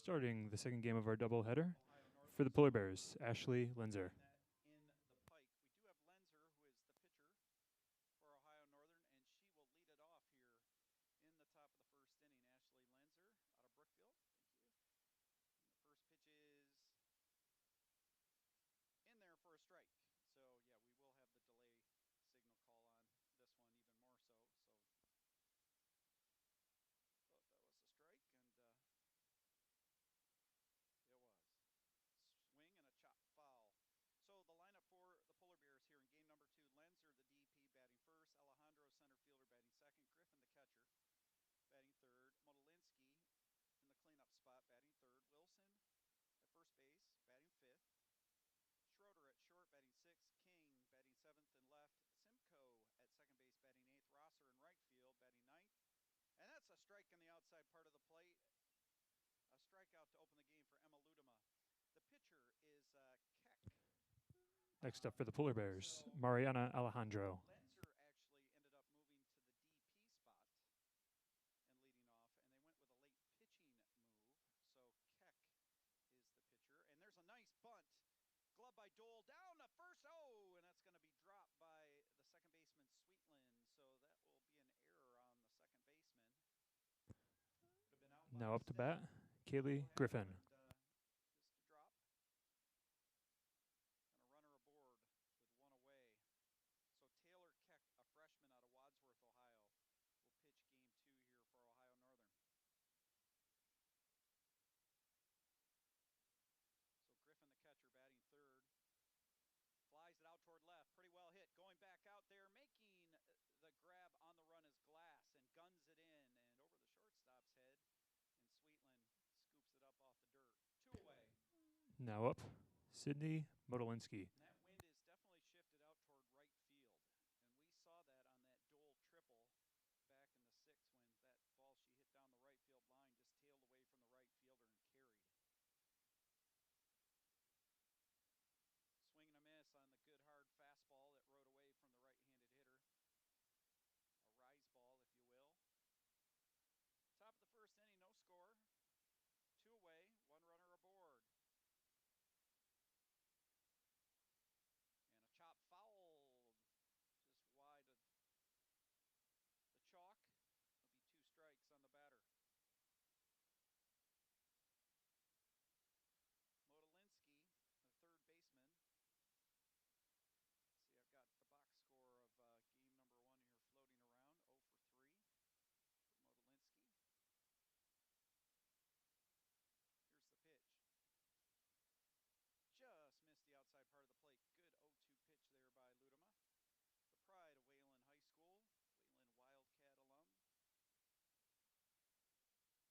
Starting the second game of our doubleheader for the Polar Bears, Ashley Lenzer. In the Pike, we do have Lenzer, who is the pitcher for Ohio Northern, and she will lead it off here in the top of the first inning. Ashley Lenzer out of Brookfield. Thank you. And the first pitch is in there for a strike. So, yeah, we will have the delay signal call on this one even more so. So, thought that was a strike, and it was. Swing and a chop foul. So the lineup for the Polar Bears here in game number 2, Lenzer, the DP, batting first. Alejandro, center fielder, batting second. Griffin, the catcher, batting third. Modolinsky in the cleanup spot, batting third. Wilson at first base, batting fifth. Schroeder at short, batting sixth. King batting seventh and left. Simcoe at second base, batting eighth. Rosser in right field, batting ninth. And that's a strike on the outside part of the plate. A strikeout to open the game for Emma Ludema. The pitcher is Keck. Next up for the Polar Bears, Mariana Alejandro. Lenzer actually ended up moving to the DP spot and leading off, and they went with a late pitching move. So Keck is the pitcher, and there's a nice bunt. Glove by Dole down to first. Oh, and that's going to be dropped by the second baseman, Sweetland. So that will be an error on the second baseman. Now up to bat, Kaylee Griffin. Just a drop. And a runner aboard with one away. So Taylor Keck, a freshman out of Wadsworth, Ohio, will pitch game 2 here for Ohio Northern. So Griffin, the catcher, batting third. Flies it out toward left. Pretty well hit. Going back out there, making the grab on the run is Glass and guns it in and over the shortstop's head. And Sweetland scoops it up off the dirt. 2 away. Now up, Sydney Modolinsky. And that wind is definitely shifted out toward right field. And we saw that on that Dole triple back in the 6th when that ball she hit down the right field line just tailed away from the right fielder and carried. Swing and a miss on the good hard fastball that rode away from the right-handed hitter. A rise ball, if you will. Top of the first inning, no score. 2 away, 1 runner aboard. And a chop foul just wide of the chalk. It'll be 2 strikes on the batter. Modolinsky, the third baseman. See, I've got the box score of game number 1 here floating around. 0 for 3 for Modolinsky. Here's the pitch. Just missed the outside part of the plate. Good 0-2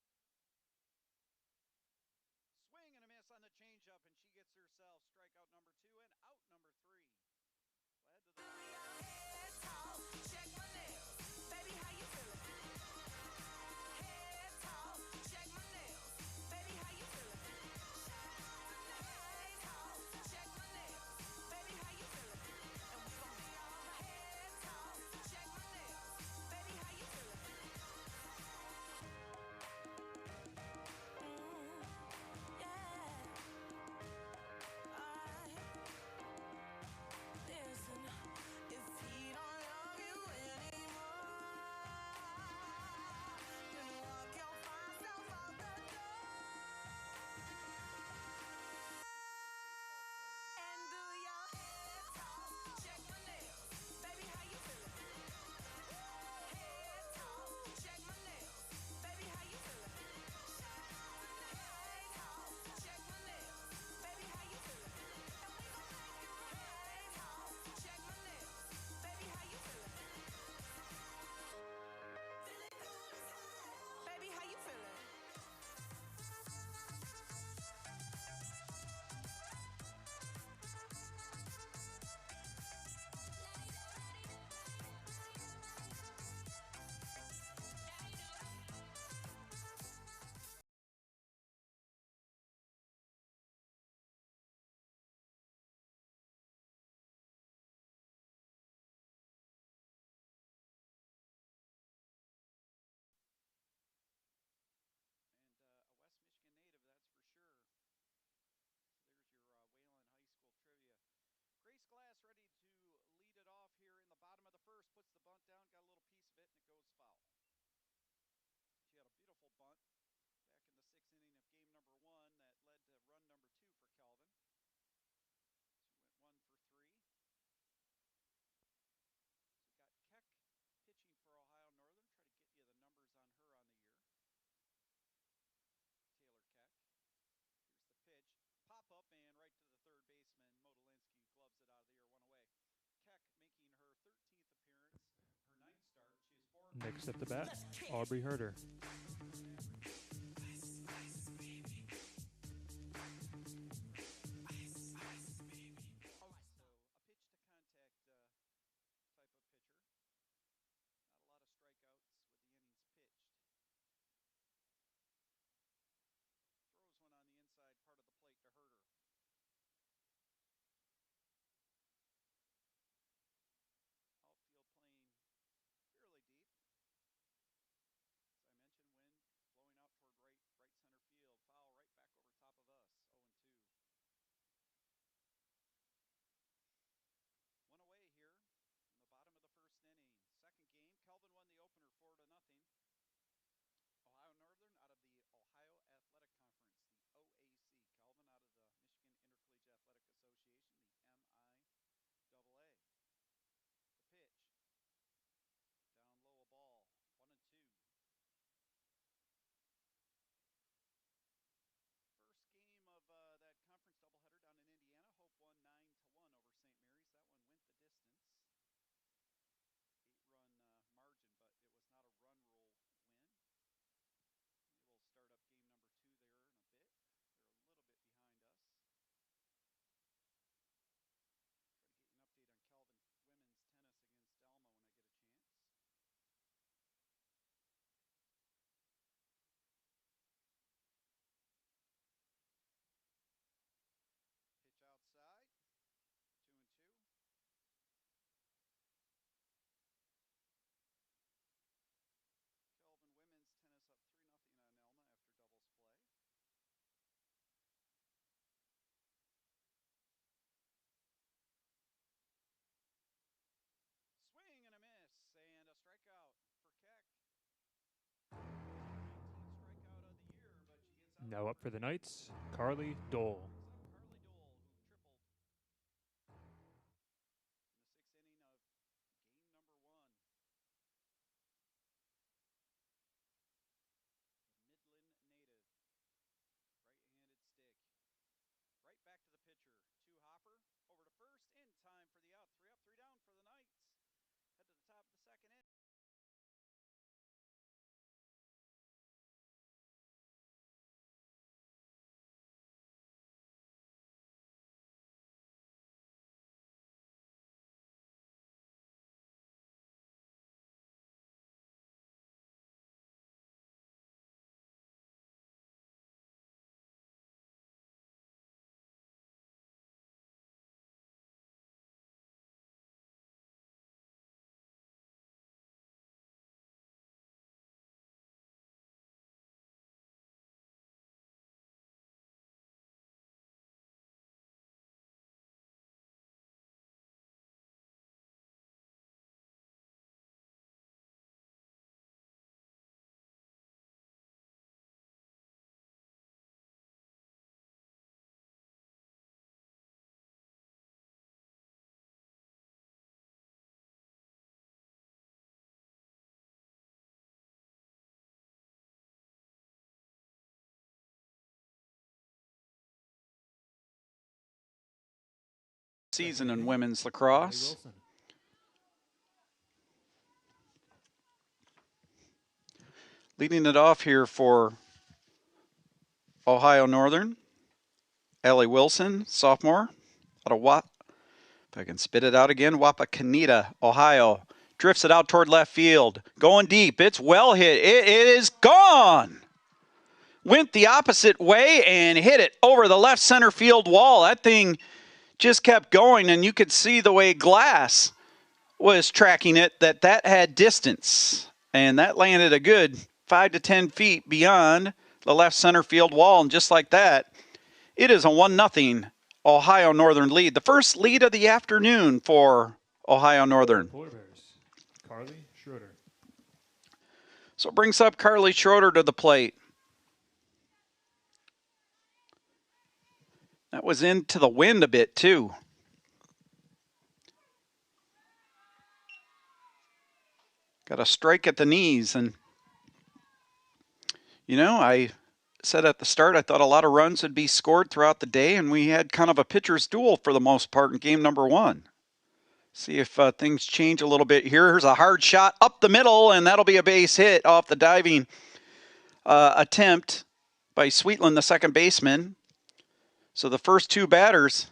pitch there by Ludema. The pride of Wayland High School, Wayland Wildcat alum. Swing and a miss on the changeup, and she gets herself strikeout number 2 and out number 3. Glad to the head talk, check my nails. Baby, how you feeling? Head talk, check my nails. Baby, how you feeling? Head talk, check my nails. Baby, how you feeling? And we gon' be all head talk, check my nails. Baby, how you feeling? Yeah. Alright. Next up to bat, Aubrey Herder. So a pitch to contact type of pitcher. Not a lot of strikeouts with the innings pitched. Throws one on the inside part of the plate to Herder. Outfield playing fairly deep. As I mentioned, wind blowing out toward right center field. Foul right back over top of us. 0-2. One away here in the bottom of the first inning. Second game, Kelvin won the opener 4-0. Ohio Northern out of the Ohio Athletic Conference, the OAC. Kelvin out of the Michigan Intercollegiate Athletic Association, the MIAA. The pitch. Down low a ball. 1-2. First game of that conference doubleheader down in Indiana. Hope won 9-1 over St. Mary's. That one went the distance. 8-run margin, but it was not a run rule win. They will start up game number 2 there in a bit. They're a little bit behind us. Try to get you an update on Calvin women's tennis against Alma when I get a chance. Pitch outside. 2-2. Kelvin women's tennis up 3-0 on Alma after doubles play. Swing and a miss, and a strikeout for Keck. 19th strikeout of the year, but she gets out. Now up for the Knights, Carly Dole. Carly Dole, who tripled in the 6th inning of game number 1. The Midland native, right-handed stick. Right back to the pitcher. 2 hopper, over to first, in time for the out. 3 up, 3 down for the Knights. Head to the top of the second inning. Season in women's lacrosse. Wilson. Leading it off here for Ohio Northern, Ellie Wilson, sophomore, out of if I can spit it out again, Wapakoneta, Ohio. Drifts it out toward left field. Going deep. It's well hit. It is gone. Went the opposite way and hit it over the left center field wall. That thing just kept going, and you could see the way Glass was tracking it, that had distance. And that landed a good 5 to 10 feet beyond the left center field wall. And just like that, it is a 1-0 Ohio Northern lead. The first lead of the afternoon for Ohio Northern. Polar Bears, Carly Schroeder. So it brings up Carly Schroeder to the plate. That was into the wind a bit, too. Got a strike at the knees. And, you know, I said at the start I thought a lot of runs would be scored throughout the day, and we had kind of a pitcher's duel for the most part in game number 1. See if things change a little bit here. Here's a hard shot up the middle, and that'll be a base hit off the diving attempt by Sweetland, the second baseman. So the first two batters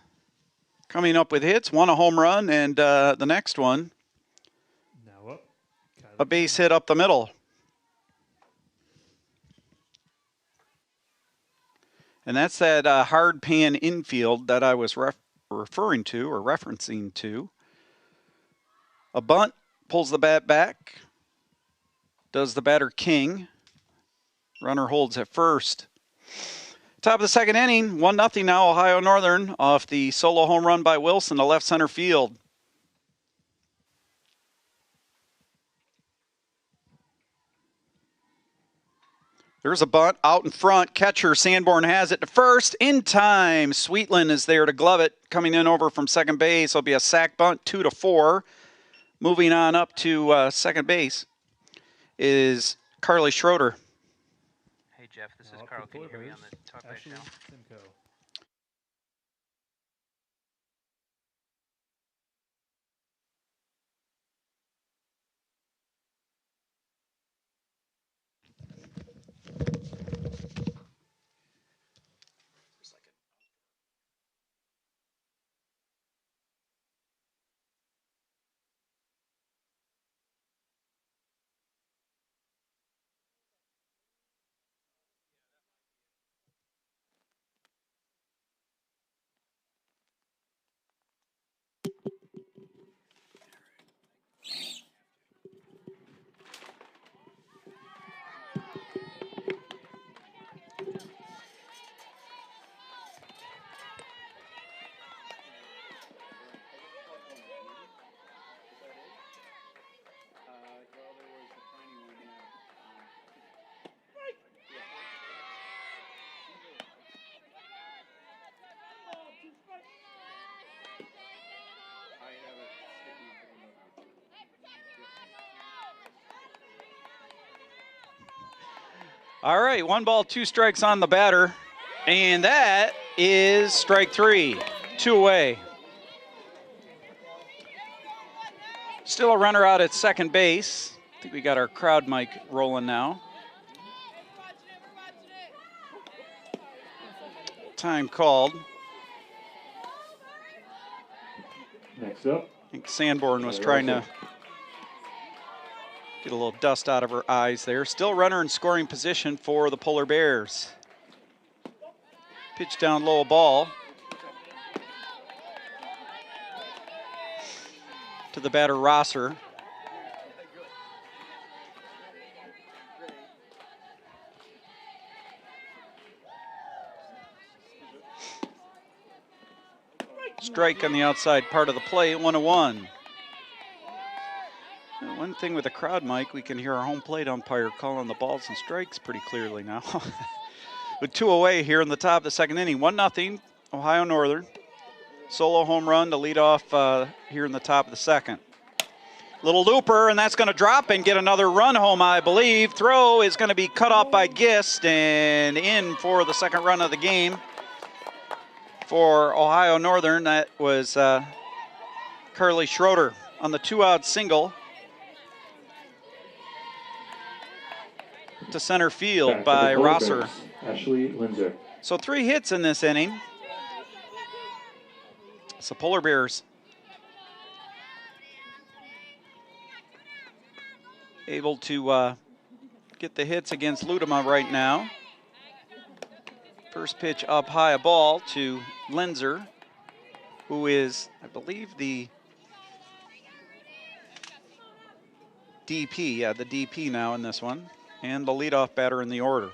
coming up with hits, one a home run, and the next one Now up. a base hit up the middle. And that's that hard pan infield that I was referring to or referencing to. A bunt pulls the bat back. Does the batter king. Runner holds at first. Top of the second inning, 1-0 now, Ohio Northern off the solo home run by Wilson to left center field. There's a bunt out in front. Catcher Sanborn has it to first in time. Sweetland is there to glove it. Coming in over from second base. It'll be a sac bunt, 2-4. Moving on up to second base is Carly Schroeder. Hey Jeff, this is Carl. Can you hear me on the talkback Ashley channel? Simcoe. All right, 1 ball, 2 strikes on the batter. And that is strike 3. 2 away. Still a runner out at second base. I think we got our crowd mic rolling now. Time called. Next up. I think Sanborn was trying to get a little dust out of her eyes there. Still runner in scoring position for the Polar Bears. Pitch down low, ball. To the batter, Rosser. Strike on the outside part of the play, 1-1. One thing with the crowd mic, we can hear our home plate umpire calling the balls and strikes pretty clearly now. With 2 away here in the top of the second inning, 1-0, Ohio Northern. Solo home run to lead off here in the top of the second. Little looper, and that's going to drop and get another run home, I believe. Throw is going to be cut off by Gist and in for the second run of the game. For Ohio Northern, that was Carly Schroeder on the 2-out single to center field by Rosser. Ashley Linzer. So 3 hits in this inning. So Polar Bears able to get the hits against Ludema right now. First pitch up high, a ball to Linzer, who is, I believe, the DP. Yeah, the DP now in this one. And the leadoff batter in the order.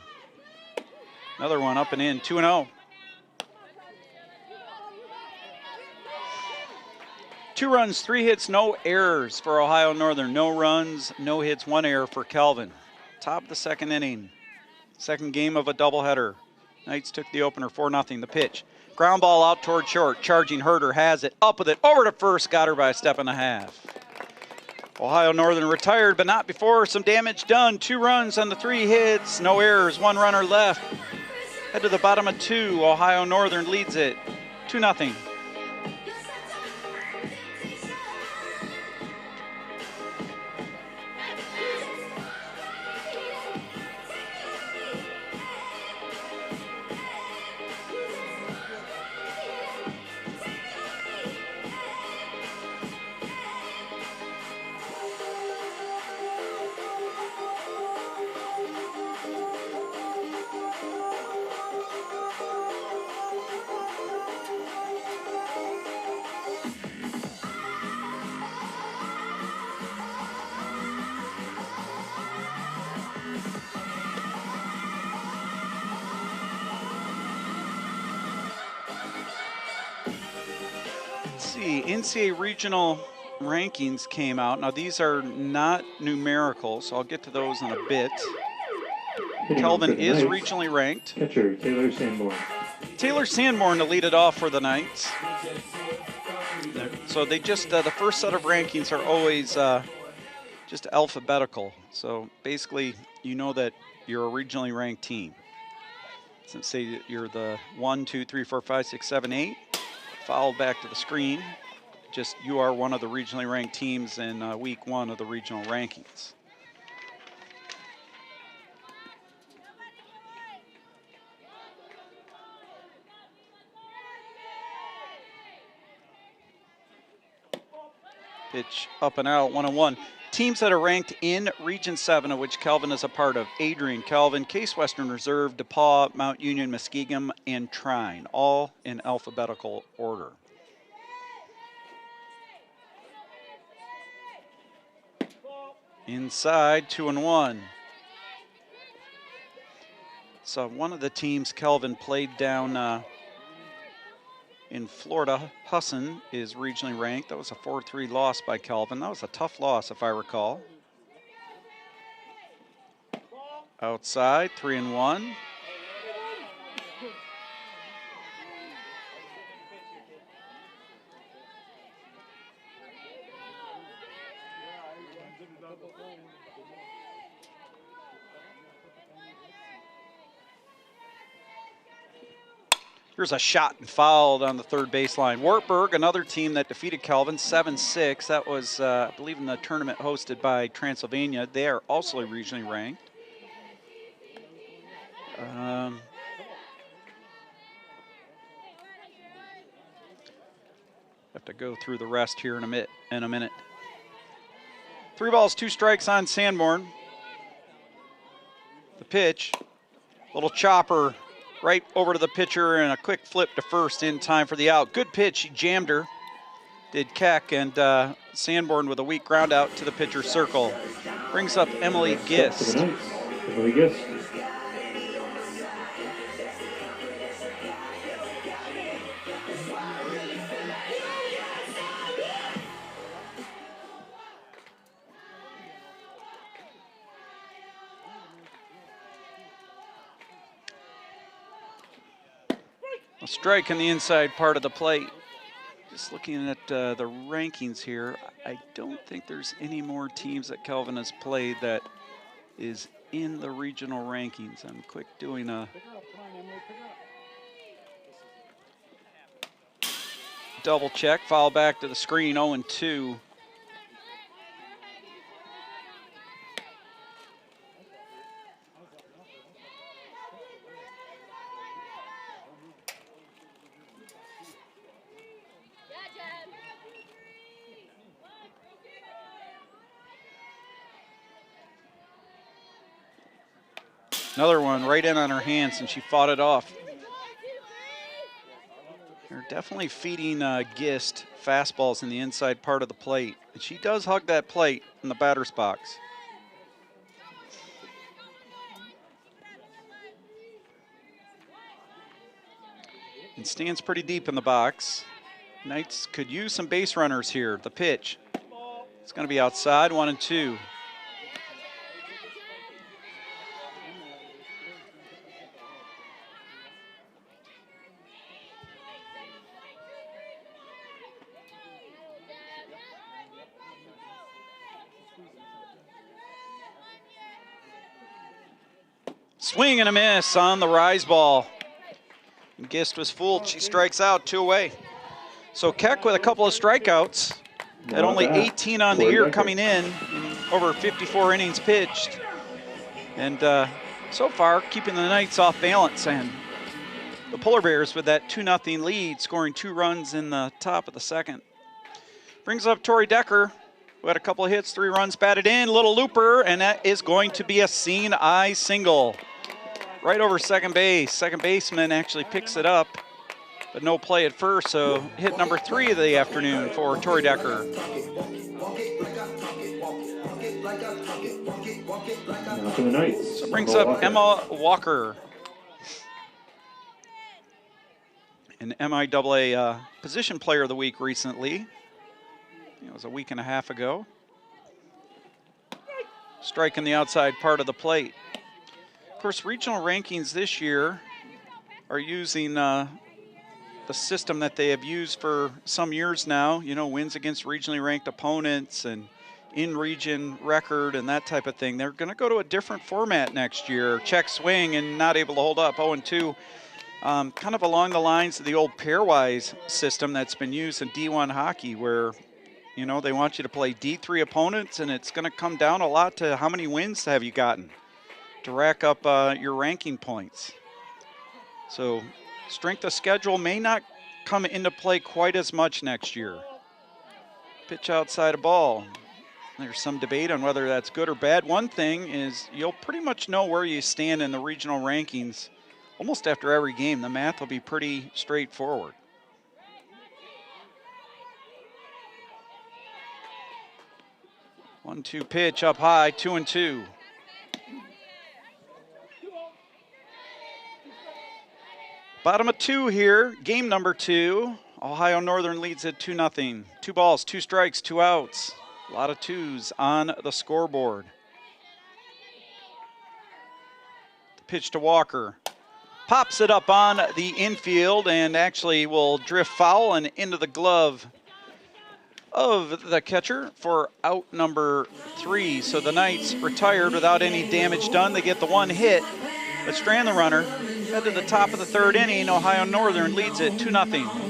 Another one up and in, 2-0. 2 runs, 3 hits, no errors for Ohio Northern. No runs, no hits, 1 error for Calvin. Top of the second inning. Second game of a doubleheader. Knights took the opener 4-0. The pitch. Ground ball out toward short. Charging Herder has it. Up with it. Over to first. Got her by a step and a half. Ohio Northern retired, but not before some damage done. 2 runs on the 3 hits. No errors. 1 runner left. Head to the bottom of 2. Ohio Northern leads it 2-0. see, NCAA regional rankings came out. Now these are not numerical, so I'll get to those in a bit. Kelvin is regionally ranked. Catcher, Taylor Sanborn. Taylor Sanborn to lead it off for the Knights. So they just, the first set of rankings are always just alphabetical. So basically, you know that you're a regionally ranked team. Since say you're the 1, 2, 3, 4, 5, 6, 7, 8, followed back to the screen. Just you are one of the regionally ranked teams in week 1 of the regional rankings. Pitch up and out, 1-1. Teams that are ranked in Region 7, of which Kelvin is a part of: Adrian, Kelvin, Case Western Reserve, DePaul, Mount Union, Muskingum, and Trine, all in alphabetical order. Inside, 2-1. So one of the teams Kelvin played down in Florida, Husson, is regionally ranked. That was a 4-3 loss by Kelvin. That was a tough loss, if I recall. Outside, 3-1. Here's a shot and fouled on the third baseline. Wartburg, another team that defeated Kelvin 7-6. That was, I believe, in the tournament hosted by Transylvania. They are also regionally ranked. Have to go through the rest here in a minute. 3 balls, 2 strikes on Sanborn. The pitch, little chopper right over to the pitcher and a quick flip to first in time for the out. Good pitch, he jammed her, did Keck, and Sanborn with a weak ground out to the pitcher's circle. Brings up Emily Gist. Emily Gist. A strike in the inside part of the plate. Just looking at the rankings here, I don't think there's any more teams that Kelvin has played that is in the regional rankings. I'm quick doing a double check, foul back to the screen, 0-2. Another one right in on her hands, and she fought it off. They're definitely feeding Gist fastballs in the inside part of the plate. And she does hug that plate in the batter's box. And stands pretty deep in the box. Knights could use some base runners here. The pitch. It's going to be outside, 1-2. Swing and a miss on the rise ball. And Gist was fooled. She strikes out, 2 away. So Keck with a couple of strikeouts at only 18 on the year coming in over 54 innings pitched. And so far, keeping the Knights off balance. And the Polar Bears with that 2-0 lead, scoring 2 runs in the top of the second. Brings up Tori Decker, who had a couple of hits, 3 runs batted in. Little looper, and that is going to be a seeing eye single. Right over second base. Second baseman actually picks it up, but no play at first, so hit number 3 of the afternoon for Tori Decker. Now for the Knights. So brings up Emma Walker. an MIAA Position Player of the Week recently. It was a week and a half ago. Striking the outside part of the plate. Of course, regional rankings this year are using the system that they have used for some years now, you know, wins against regionally ranked opponents and in-region record and that type of thing. They're going to go to a different format next year. Check swing and not able to hold up, 0-2. Kind of along the lines of the old pairwise system that's been used in D1 hockey, where, you know, they want you to play D3 opponents, and it's going to come down a lot to how many wins have you gotten to rack up your ranking points. So strength of schedule may not come into play quite as much next year. Pitch outside a ball. There's some debate on whether that's good or bad. One thing is you'll pretty much know where you stand in the regional rankings almost after every game. The math will be pretty straightforward. One-two pitch up high, 2-2. Bottom of 2 here, game number 2. Ohio Northern leads at 2-0. 2 balls, 2 strikes, 2 outs. A lot of 2s on the scoreboard. The pitch to Walker. Pops it up on the infield and actually will drift foul and into the glove of the catcher for out number 3. So the Knights retired without any damage done. They get the 1 hit, but strand the runner. Head to the top of the 3rd inning. Ohio Northern leads it 2-0.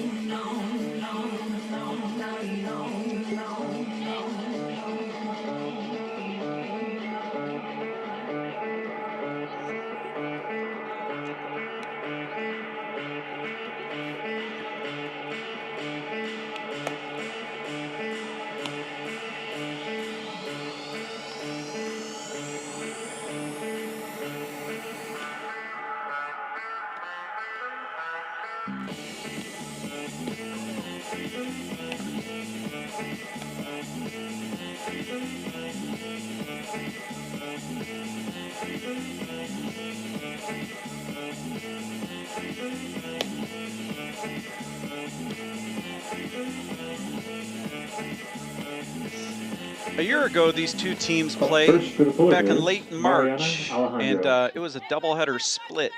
A year ago, these two teams played back in late March, and it was a doubleheader split.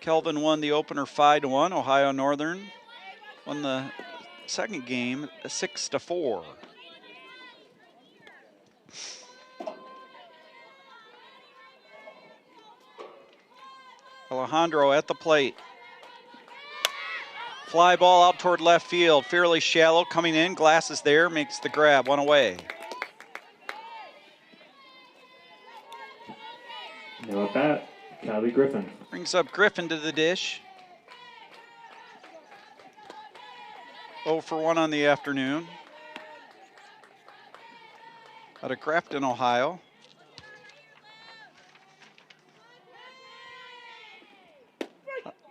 Kelvin won the opener 5-1. Ohio Northern won the second game 6-4. Alejandro at the plate. Fly ball out toward left field, fairly shallow, coming in, Glasses there, makes the grab, 1 away. Now at bat, Kylie Griffin. Brings up Griffin to the dish. 0 for 1 on the afternoon. Out of Grafton, Ohio.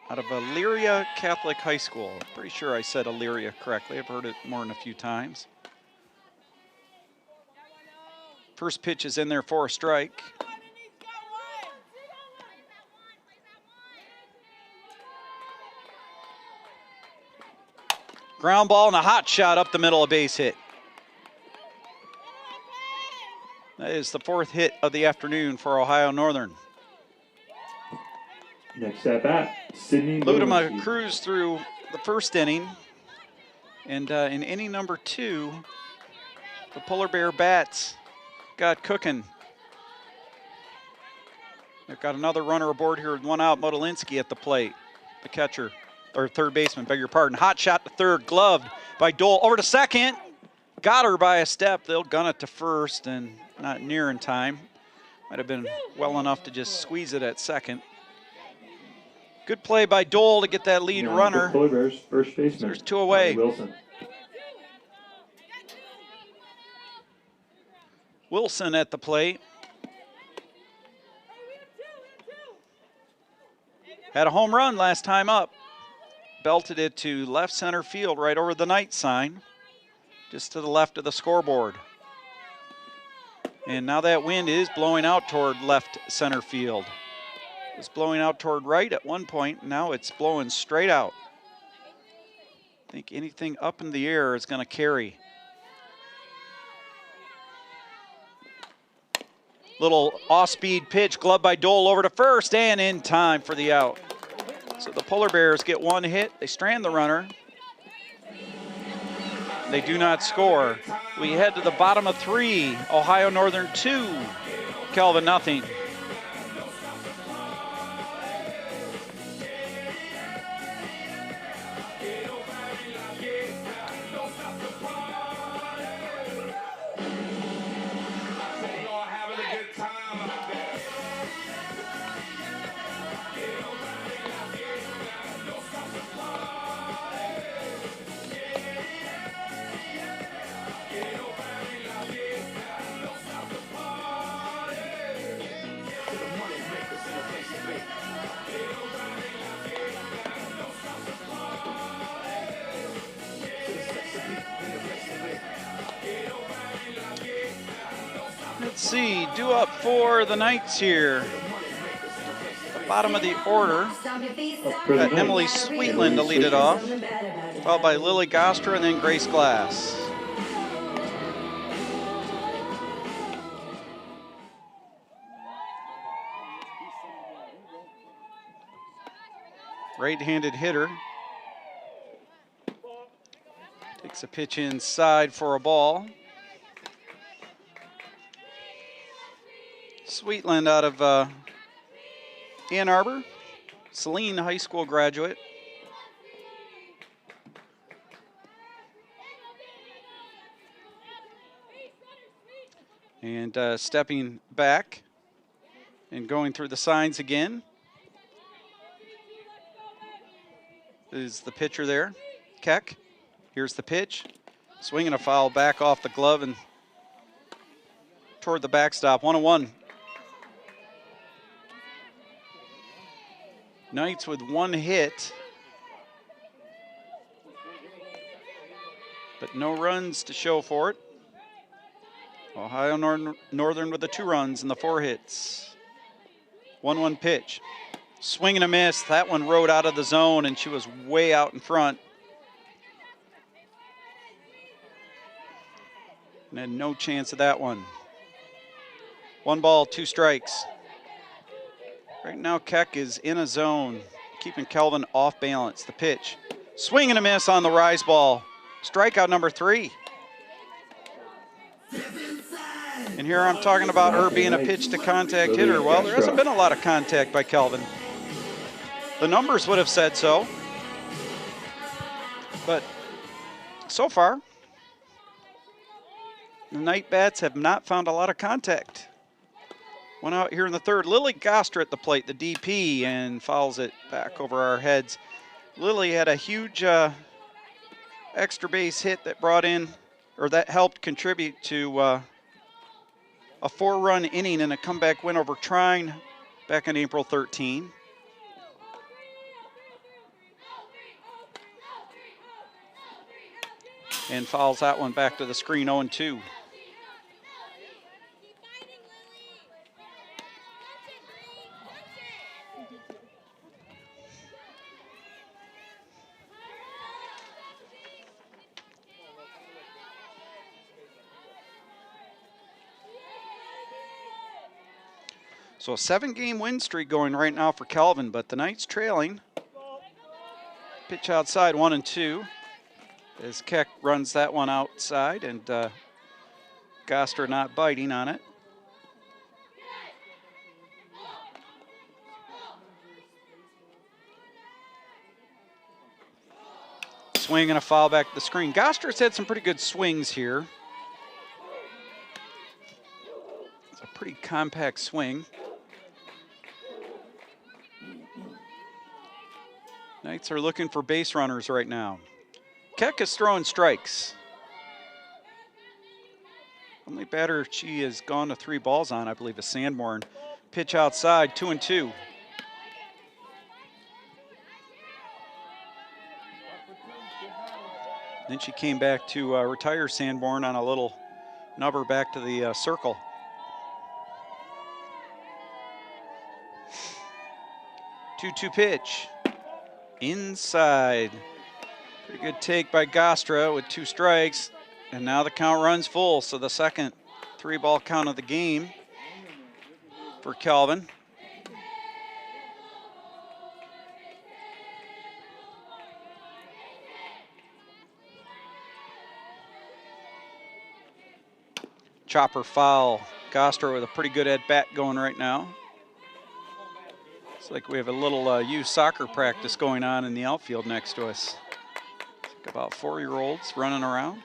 Out of Elyria Catholic High School. Pretty sure I said Elyria correctly. I've heard it more than a few times. First pitch is in there for a strike. Ground ball and a hot shot up the middle, a base hit. That is the 4th hit of the afternoon for Ohio Northern. Next at bat, Sydney Ludema cruised through the 1st inning, and in inning number 2, the Polar Bear bats got cooking. They've got another runner aboard here with 1 out. Modolinski at the plate, the catcher, or third baseman, beg your pardon. Hot shot to third, gloved by Dole. Over to second, got her by a step. They'll gun it to first, and not near in time. Might have been well enough to just squeeze it at second. Good play by Dole to get that lead runner. Polar Bears, first baseman. So there's 2 away. Wilson. Wilson at the plate. Had a home run last time up. Belted it to left center field right over the night sign, just to the left of the scoreboard. And now that wind is blowing out toward left center field. It was blowing out toward right at one point. Now it's blowing straight out. think anything up in the air is going to carry. Little off-speed pitch, glove by Dole over to first, and in time for the out. So the Polar Bears get one hit. They strand the runner. They do not score. We head to the bottom of 3. Ohio Northern 2, Kelvin nothing. Let's see, due up for the Knights here. The bottom of the order. Got Emily Sweetland to lead it off, followed by Lily Gostra and then Grace Glass. Right-handed hitter. Takes a pitch inside for a ball. Sweetland out of Ann Arbor, Saline High School graduate. And stepping back and going through the signs again is the pitcher there, Keck. Here's the pitch. Swinging a foul back off the glove and toward the backstop. 1-1. Knights with one hit, but no runs to show for it. Ohio Northern with the 2 runs and the 4 hits. 1-1 pitch. Swing and a miss. That one rode out of the zone, and she was way out in front. And had no chance of that one. 1 ball, 2 strikes. Right now, Keck is in a zone, keeping Kelvin off balance. The pitch. Swing and a miss on the rise ball. Strikeout number 3. And here I'm talking about her being a pitch-to-contact hitter. Well, there hasn't been a lot of contact by Kelvin. The numbers would have said so. But so far, the Knight bats have not found a lot of contact. One out here in the 3rd. Lily Gostra at the plate, the DP, and fouls it back over our heads. Lily had a huge extra base hit that brought in, or that helped contribute to a 4-run inning and a comeback win over Trine back on April 13. And fouls that one back to the screen, 0-2. So a 7-game win streak going right now for Kelvin, but the Knights trailing. Pitch outside, 1-2. As Keck runs that one outside, and Gostra not biting on it. Swing and a foul back to the screen. Gostra's had some pretty good swings here. It's a pretty compact swing. Knights are looking for base runners right now. Keck is throwing strikes. Only batter she has gone to 3 balls on, I believe, is Sanborn. Pitch outside, 2-2. Then she came back to retire Sanborn on a little nubber back to the circle. Two-two pitch. Inside. Pretty good take by Gostra with 2 strikes. And now the count runs full. So the second 3-ball count of the game for Calvin. Chopper foul. Gostra with a pretty good at-bat going right now. It's like we have a little youth soccer practice going on in the outfield next to us. Like about 4-year-olds running around.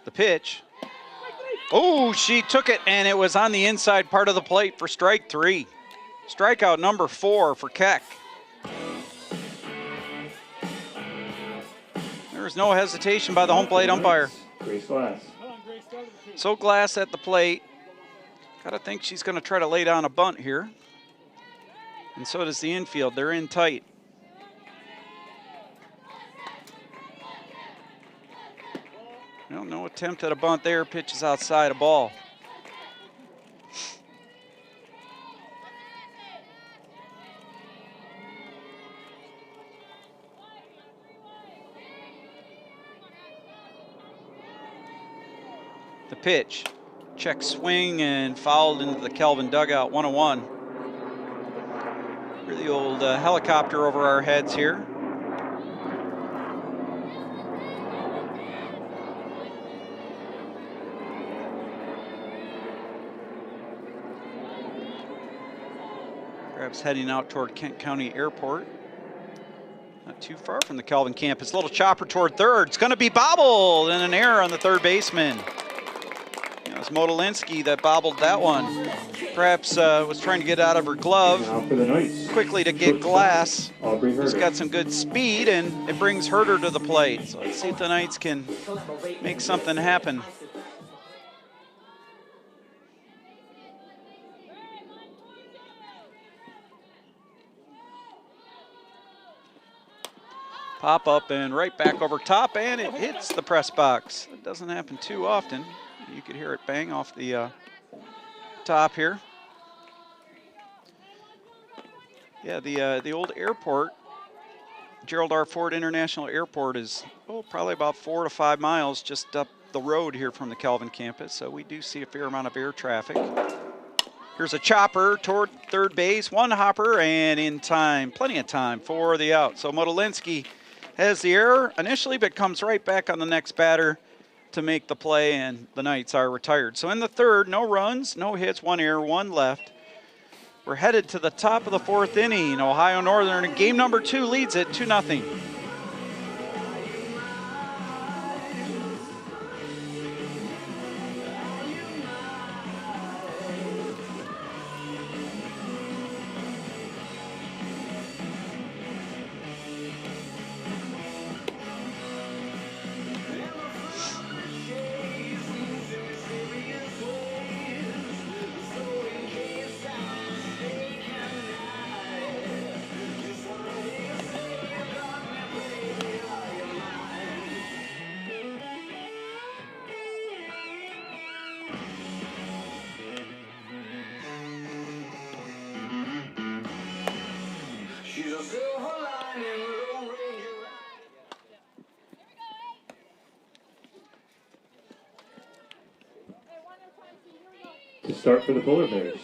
The pitch. Oh, she took it, and it was on the inside part of the plate for strike 3. Strikeout number 4 for Keck. There was no hesitation by the home plate umpire. Grace Glass. So Glass at the plate. Gotta think she's gonna try to lay down a bunt here. And so does the infield. They're in tight. Well, no attempt at a bunt there. Pitch is outside a ball. The pitch. Check swing and fouled into the Calvin dugout, 1-1. Hear the old helicopter over our heads here. Perhaps heading out toward Kent County Airport. Not too far from the Calvin campus. Little chopper toward third. It's going to be bobbled and an error on the third baseman. It was Modulinski that bobbled that one. Perhaps was trying to get out of her glove Now for the Knights. quickly to get Glass. Aubrey Who's Herder. got some good speed, and it brings Herder to the plate. So let's see if the Knights can make something happen. Pop up and right back over top, and it hits the press box. It doesn't happen too often. You could hear it bang off the top here. Yeah, the old airport, Gerald R. Ford International Airport, is probably about 4 to 5 miles just up the road here from the Calvin campus. So we do see a fair amount of air traffic. Here's a chopper toward third base, one hopper, and in time, plenty of time for the out. So Modulinski has the error initially, but comes right back on the next batter to make the play, and the Knights are retired. So in the third, no runs, no hits, 1 error, 1 left. We're headed to the top of the 4th inning. Ohio Northern in game number 2 leads it 2-0. To start for the Polar Bears,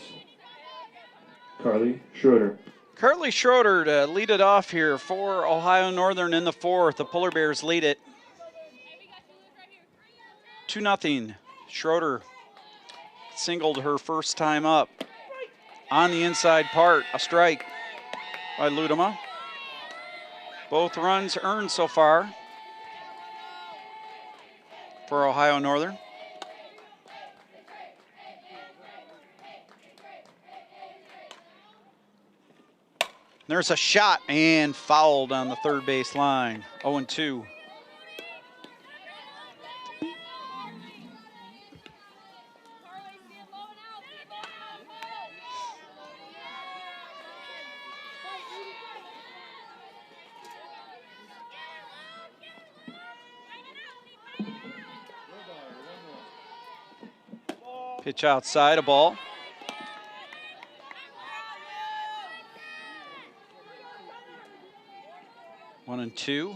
Carly Schroeder. Carly Schroeder to lead it off here for Ohio Northern in the 4th. The Polar Bears lead it 2-0. Schroeder singled her first time up. On the inside part, a strike by Ludema. Both runs earned so far for Ohio Northern. There's a shot and fouled on the third base line. 0-2. Pitch outside, a ball. One and two.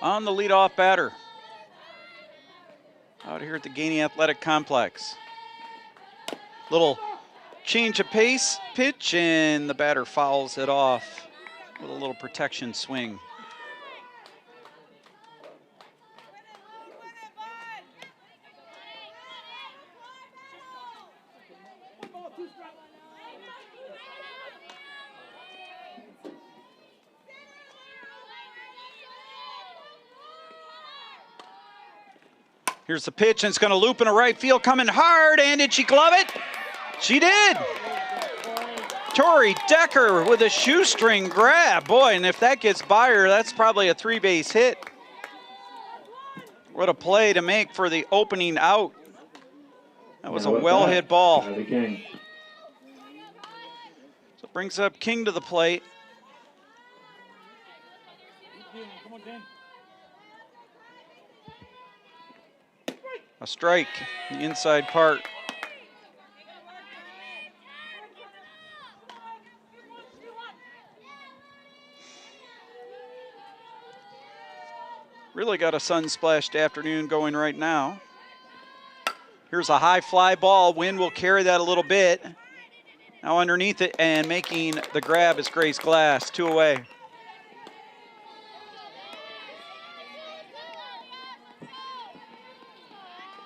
On the leadoff batter. Out here at the Gainey Athletic Complex. Little change of pace, pitch, and the batter fouls it off with a little protection swing. Here's the pitch, and it's going to loop in a right field, coming hard, and did she glove it? She did. Tori Decker with a shoestring grab. Boy, and if that gets by her, that's probably a 3-base hit. What a play to make for the opening out. That was a well-hit ball. So it brings up King to the plate. A strike, the inside part. Really got a sun-splashed afternoon going right now. Here's a high fly ball. Wind will carry that a little bit. Now underneath it and making the grab is Grace Glass. 2 away.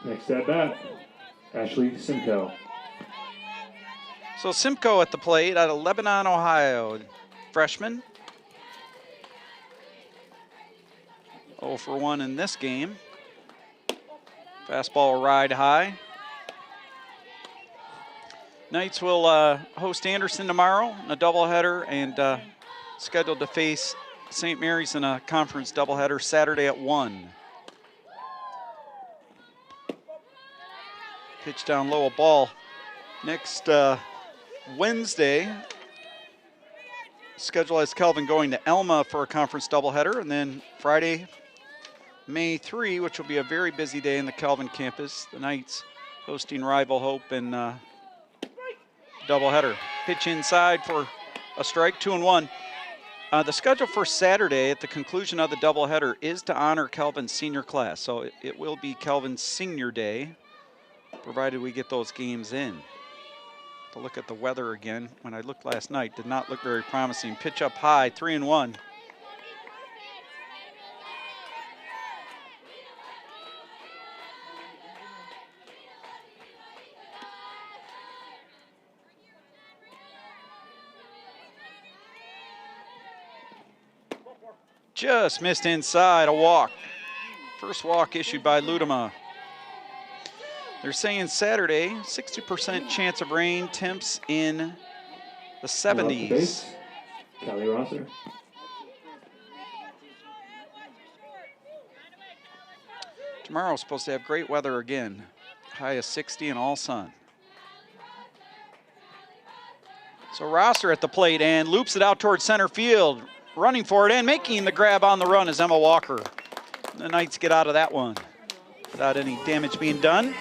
Next at bat, Ashley Simcoe. So Simcoe at the plate out of Lebanon, Ohio. Freshman. 0 for 1 in this game. Fastball ride high. Knights will host Anderson tomorrow in a doubleheader and scheduled to face St. Mary's in a conference doubleheader Saturday at 1. Pitch down low, a ball. Next Wednesday, schedule has Kelvin going to Elma for a conference doubleheader, and then Friday, May 3, which will be a very busy day in the Kelvin campus. The Knights hosting Rival Hope in doubleheader. Pitch inside for a strike, 2-1. The schedule for Saturday at the conclusion of the doubleheader is to honor Kelvin's senior class, so it will be Kelvin's senior day, provided we get those games in. To look at the weather again, when I looked last night, did not look very promising. Pitch up high, 3-1. Just missed inside, a walk. First walk issued by Ludema. They're saying Saturday, 60% chance of rain, temps in the 70s. Callie Rosser. Tomorrow's supposed to have great weather again. High of 60 and all sun. So Rosser at the plate and loops it out towards center field. Running for it and making the grab on the run is Emma Walker. The Knights get out of that one without any damage being done.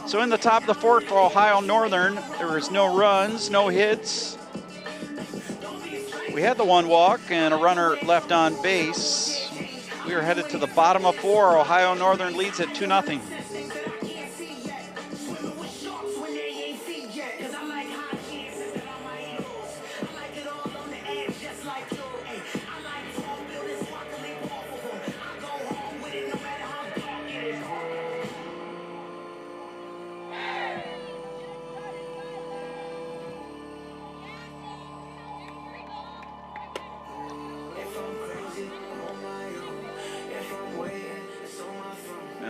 So in the top of the fourth for Ohio Northern, there is no runs, no hits. We had the 1 walk and a runner left on base. We are headed to the bottom of 4. Ohio Northern leads at 2-0.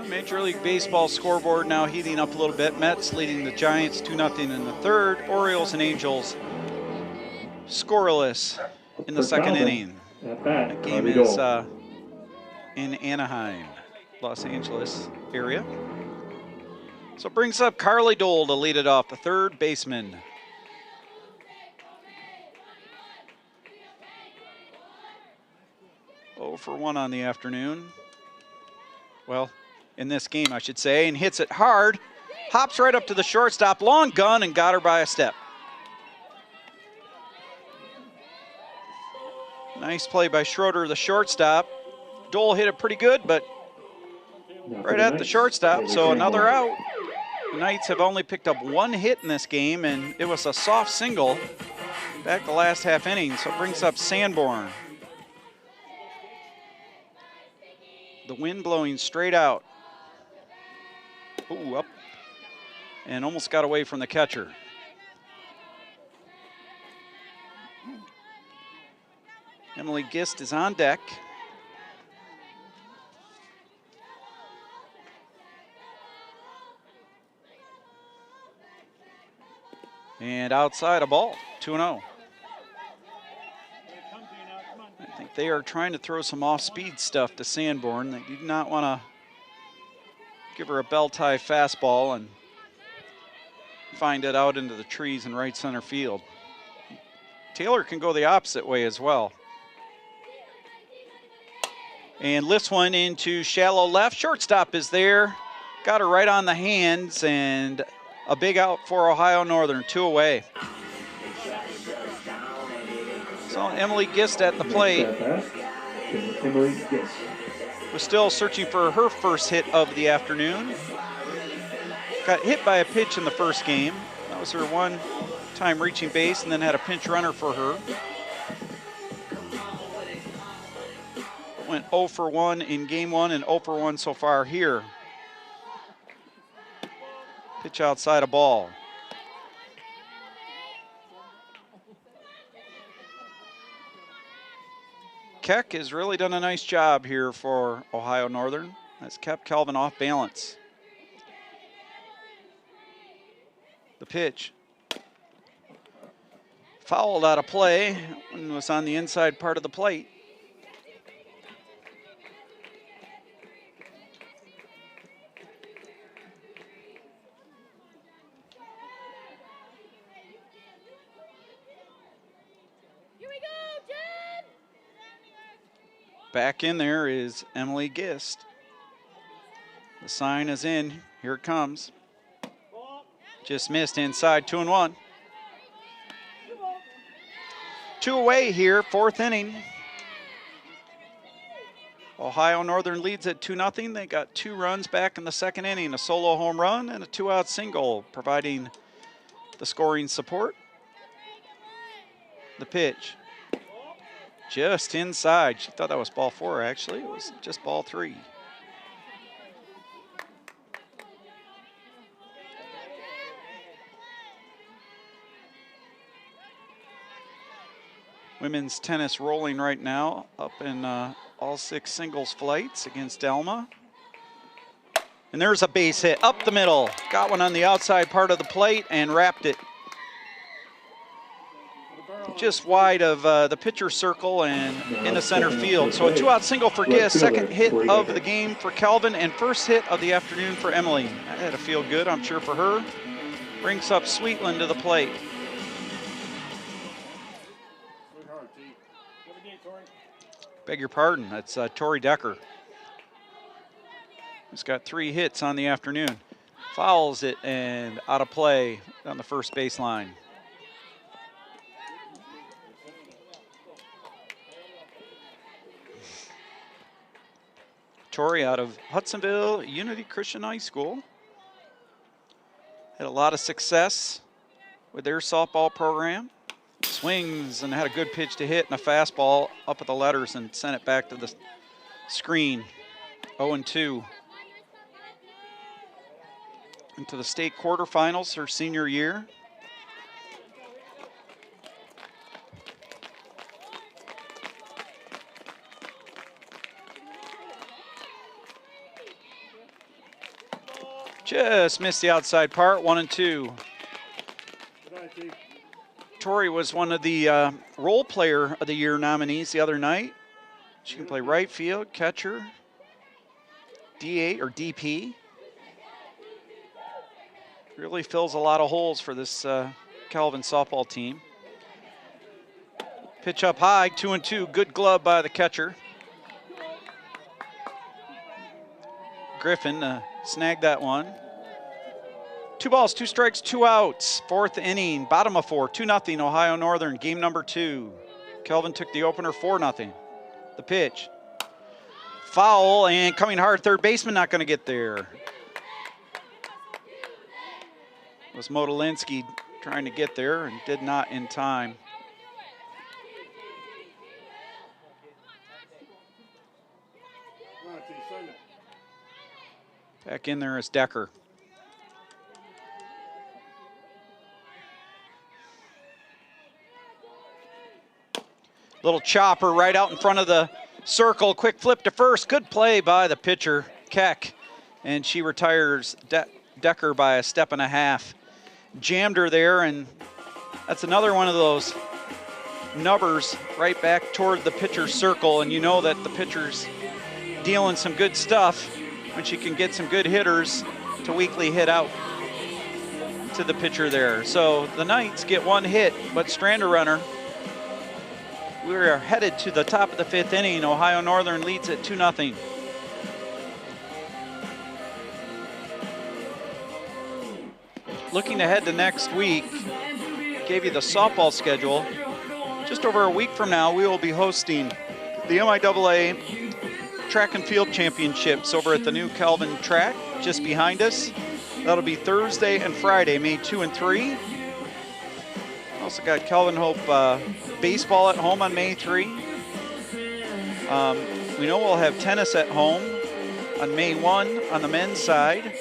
Major League Baseball scoreboard now heating up a little bit. Mets leading the Giants 2-0 in the third. Orioles and Angels scoreless in the second inning. The game is in Anaheim, Los Angeles area. So it brings up Carly Dole to lead it off, the third baseman. Oh for 1 on the afternoon. Well, in this game, I should say, and hits it hard. Hops right up to the shortstop, long gun, and got her by a step. Nice play by Schroeder, the shortstop. Dole hit it pretty good, but right at the shortstop, so another out. The Knights have only picked up one hit in this game, and it was a soft single back the last half inning, so it brings up Sanborn. The wind blowing straight out. Ooh, up. And almost got away from the catcher. Emily Gist is on deck. And outside a ball, 2-0. I think they are trying to throw some off-speed stuff to Sanborn. They do not want to give her a bell-tie fastball and find it out into the trees in right center field. Taylor can go the opposite way as well. And lifts one into shallow left. Shortstop is there. Got her right on the hands, and a big out for Ohio Northern, 2 away. So Emily Gist at the plate. Emily Gist. Was still searching for her first hit of the afternoon. Got hit by a pitch in the first game. That was her one time reaching base, and then had a pinch runner for her. Went 0 for 1 in game 1 and 0 for 1 so far here. Pitch outside a ball. Keck has really done a nice job here for Ohio Northern. That's kept Calvin off balance. The pitch. Fouled out of play and was on the inside part of the plate. Back in there is Emily Gist. The sign is in. Here it comes. Just missed inside, 2-1. 2 away here, 4th inning. Ohio Northern leads at 2-0. They got 2 runs back in the 2nd inning, a solo home run and a 2-out single, providing the scoring support. The pitch. Just inside. She thought that was ball 4, actually. It was just ball 3. Women's tennis rolling right now, up in all 6 singles flights against Alma. And there's a base hit up the middle. Got one on the outside part of the plate and wrapped it just wide of the pitcher circle and in the center field. So a 2-out single for Gist, 2nd hit of the game for Calvin, and 1st hit of the afternoon for Emily. That had to feel good, I'm sure, for her. Brings up Sweetland to the plate. Beg your pardon, that's Tori Decker. He's got 3 hits on the afternoon. Fouls it and out of play on the first baseline. Tori out of Hudsonville Unity Christian High School. Had a lot of success with their softball program. Swings and had a good pitch to hit and a fastball up at the letters and sent it back to the screen. 0-2. Into the state quarterfinals her senior year. Just missed the outside part, 1-2. Tori was one of the Role Player of the Year nominees the other night. She can play right field, catcher, DA or DP. Really fills a lot of holes for this Calvin softball team. Pitch up high, 2-2, good glove by the catcher. Griffin snagged that one. 2 balls, 2 strikes, 2 outs. 4th inning, bottom of 4, 2-0 Ohio Northern, game number 2. Kelvin took the opener 4-0. The pitch. Foul, and coming hard, third baseman not going to get there. It was Modulinski trying to get there and did not in time. Back in there is Decker. Little chopper right out in front of the circle. Quick flip to first. Good play by the pitcher, Keck. And she retires Decker by a step and a half. Jammed her there, and that's another one of those nubbers right back toward the pitcher's circle. And you know that the pitcher's dealing some good stuff when she can get some good hitters to weakly hit out to the pitcher there. So the Knights get 1 hit, but strand a runner. We are headed to the top of the 5th inning. Ohio Northern leads at 2-0. Looking ahead to next week, gave you the softball schedule. Just over a week from now, we will be hosting the MIAA Track and Field Championships over at the new Calvin track just behind us. That'll be Thursday and Friday, May 2 and 3. Also got Calvin Hope baseball at home on May 3. We know we'll have tennis at home on May 1 on the men's side.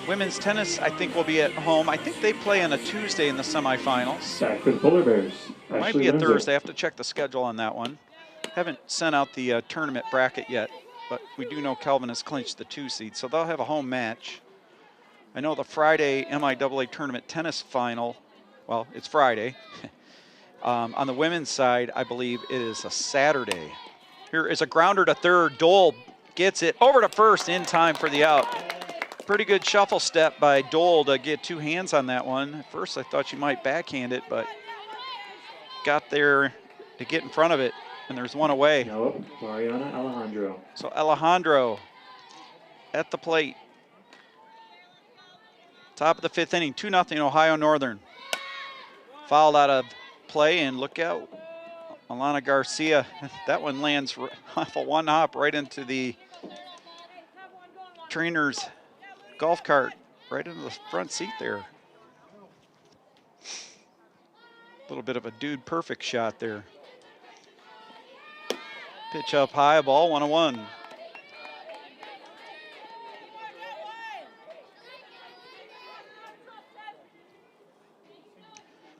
Women's tennis, I think, will be at home. I think they play on a Tuesday in the semifinals. Back for the Polar Bears. It might be a Thursday. I have to check the schedule on that one. Haven't sent out the tournament bracket yet, but we do know Calvin has clinched the 2 seed, so they'll have a home match. I know the Friday MIAA tournament tennis final, well, it's Friday. On the women's side, I believe it is a Saturday. Here is a grounder to third. Dole gets it over to first in time for the out. Pretty good shuffle step by Dole to get 2 hands on that one. At first, I thought she might backhand it, but got there to get in front of it, and there's 1 away. Now Mariana Alejandro. So Alejandro at the plate. Top of the 5th inning, 2-0 Ohio Northern. Fouled out of play, and look out, Alana Garcia. That one lands off a 1 hop right into the trainer's golf cart, right into the front seat there. A little bit of a dude perfect shot there. Pitch up high, ball 1-1.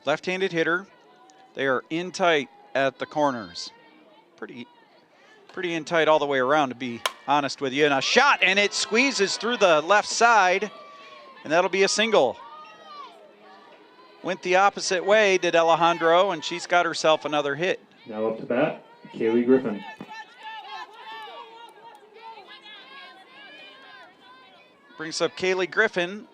Left-handed hitter. They are in tight at the corners. Pretty in tight all the way around, to be honest with you. And a shot, and it squeezes through the left side, and that'll be a single. Went the opposite way, did Alejandro, and she's got herself another hit. Now up to bat, Kaylee Griffin. Brings up Kaylee Griffin,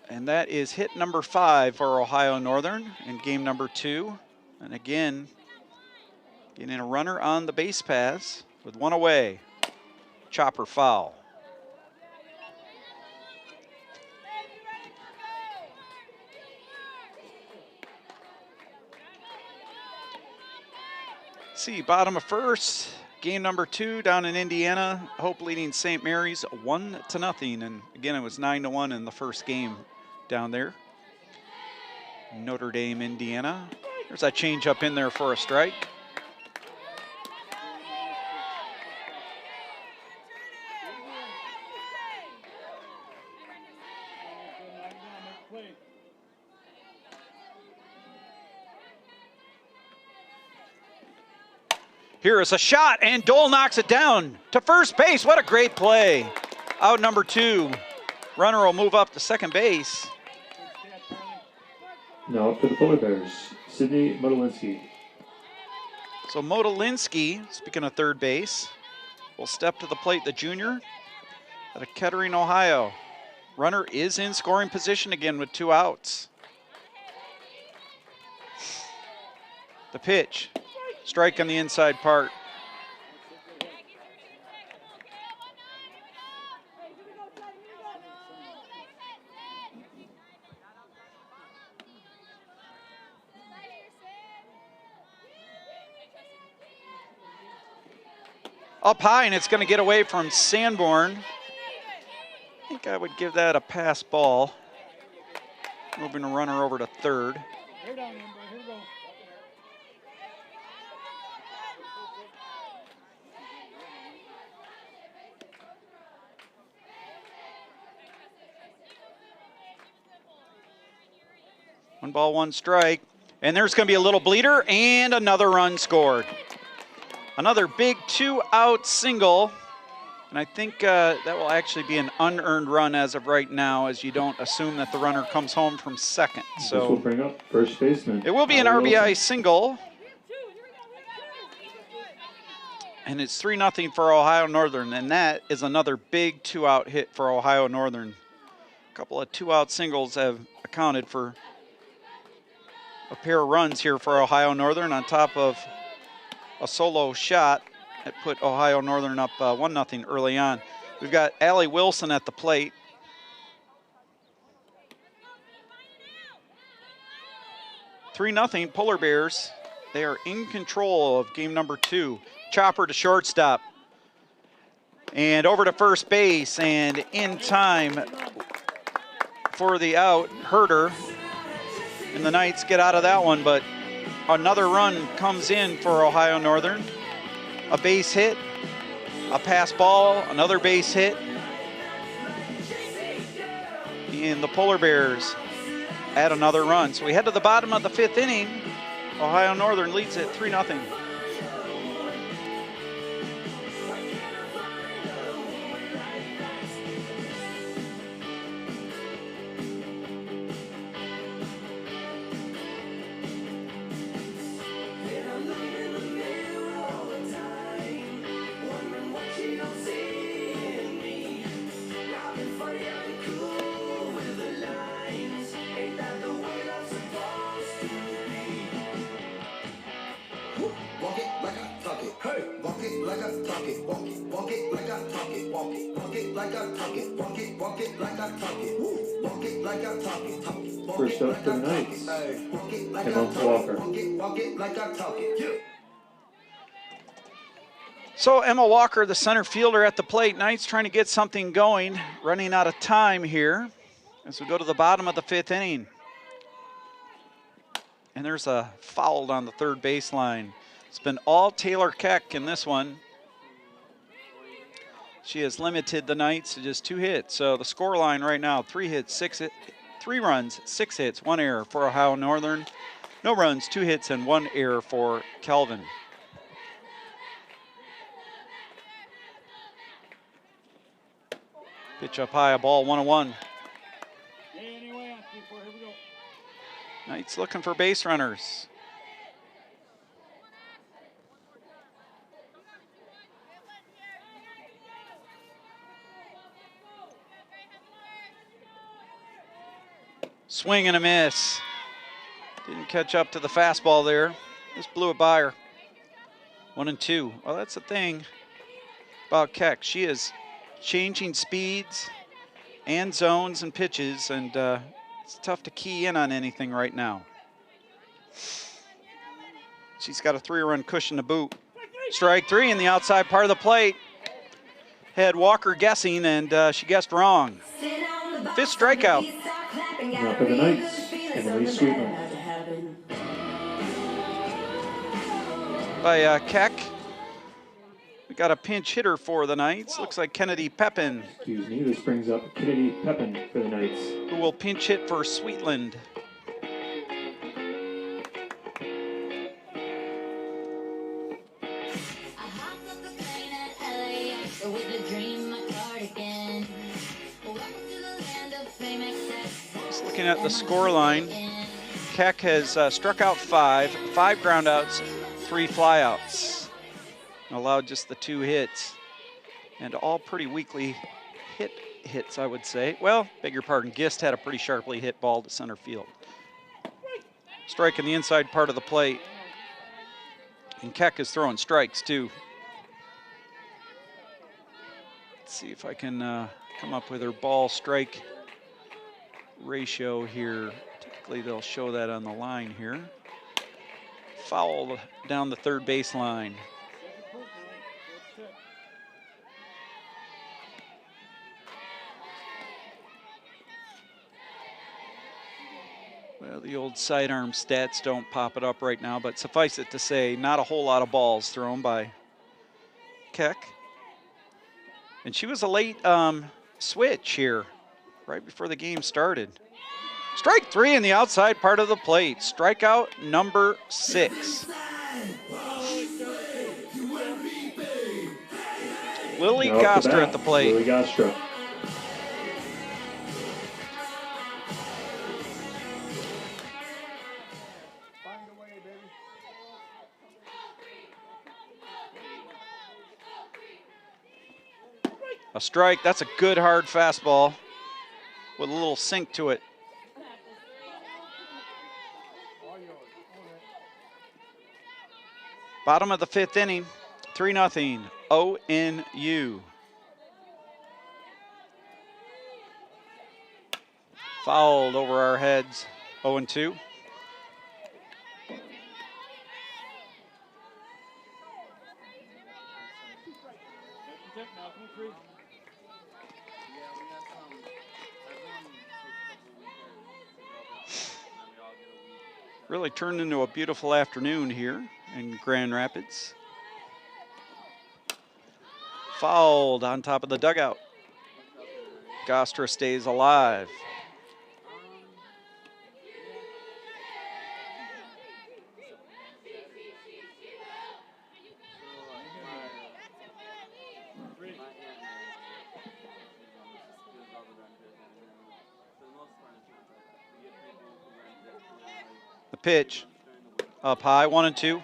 and that is hit number 5 for Ohio Northern in game number 2. And again, getting a runner on the base paths with 1 away. Chopper foul. See, bottom of 1st, game number 2 down in Indiana. Hope leading St. Mary's 1-0. And again, it was 9-1 in the first game down there. Notre Dame, Indiana. There's that change up in there for a strike. Here is a shot, and Dole knocks it down to first base. What a great play. Out number 2. Runner will move up to second base. Now up to the Polar Bears, Sydney Modulinski. So Modulinski, speaking of third base, will step to the plate, the junior out of Kettering, Ohio. Runner is in scoring position again with 2 outs. The pitch. Strike on the inside part. up high, and it's going to get away from Sanborn. I think I would give that a pass ball. Moving a runner over to third. Here down, here we go. One ball, one strike. And there's going to be a little bleeder and another run scored. Another big 2-out single. And I think that will actually be an unearned run as of right now, as you don't assume that the runner comes home from second. So this will bring up first baseman. It will be an Ali RBI Wilson. single. And it's 3-0 for Ohio Northern, and that is another big 2-out hit for Ohio Northern. A couple of 2-out singles have accounted for a pair of runs here for Ohio Northern on top of a solo shot that put Ohio Northern up 1-0 early on. We've got Ali Wilson at the plate. (3-0) Polar Bears. They are in control of game number 2. Chopper to shortstop. And over to first base, and in time for the out. Herder. And the Knights get out of that one, but another run comes in for Ohio Northern. A base hit, a pass ball, another base hit. And the Polar Bears add another run. So we head to the bottom of the 5th inning. Ohio Northern leads it 3-0. First up for the Knights, Emma Walker. So Emma Walker, the center fielder at the plate. Knights trying to get something going, running out of time here as we go to the bottom of the 5th inning. And there's a foul on the third baseline. It's been all Taylor Keck in this one. She has limited the Knights to just 2 hits. So the score line right now, 3 runs, 6 hits, 1 error for Ohio Northern. No runs, 2 hits, and 1 error for Calvin. Pitch up high, a ball, 1-1. Knights looking for base runners. Swing and a miss. Didn't catch up to the fastball there. Just blew it by her. 1-2. Well, that's the thing about Keck. She is changing speeds and zones and pitches, and it's tough to key in on anything right now. She's got a 3-run cushion to boot. Strike 3 in the outside part of the plate. Had Walker guessing, and she guessed wrong. 5th strikeout. Now for the Knights, Emily Sweetman. By Keck. We got a pinch hitter for the Knights. Looks like Kennedy Pepin. Excuse me, this brings up Kennedy Pepin for the Knights. Who will pinch hit for Sweetland. Just looking at the score line, Keck has struck out 5 groundouts, 3 flyouts. Allowed just the 2 hits, and all pretty weakly hits, I would say. Well, beg your pardon, Gist had a pretty sharply hit ball to center field. Strike in the inside part of the plate, and Keck is throwing strikes too. Let's see if I can come up with her ball strike ratio here. Typically they'll show that on the line here. Foul down the third baseline. The old sidearm stats don't pop it up right now, but suffice it to say, not a whole lot of balls thrown by Keck. And she was a late switch here, right before the game started. Strike 3 in the outside part of the plate. Strikeout number 6. Lily Gostra at the plate. Lily Gostra. A strike. That's a good hard fastball with a little sink to it. Bottom of the 5th inning, 3-0, ONU. Fouled over our heads, 0-2. Really turned into a beautiful afternoon here in Grand Rapids. Fouled on top of the dugout. Gostra stays alive. The pitch up high, 1-2.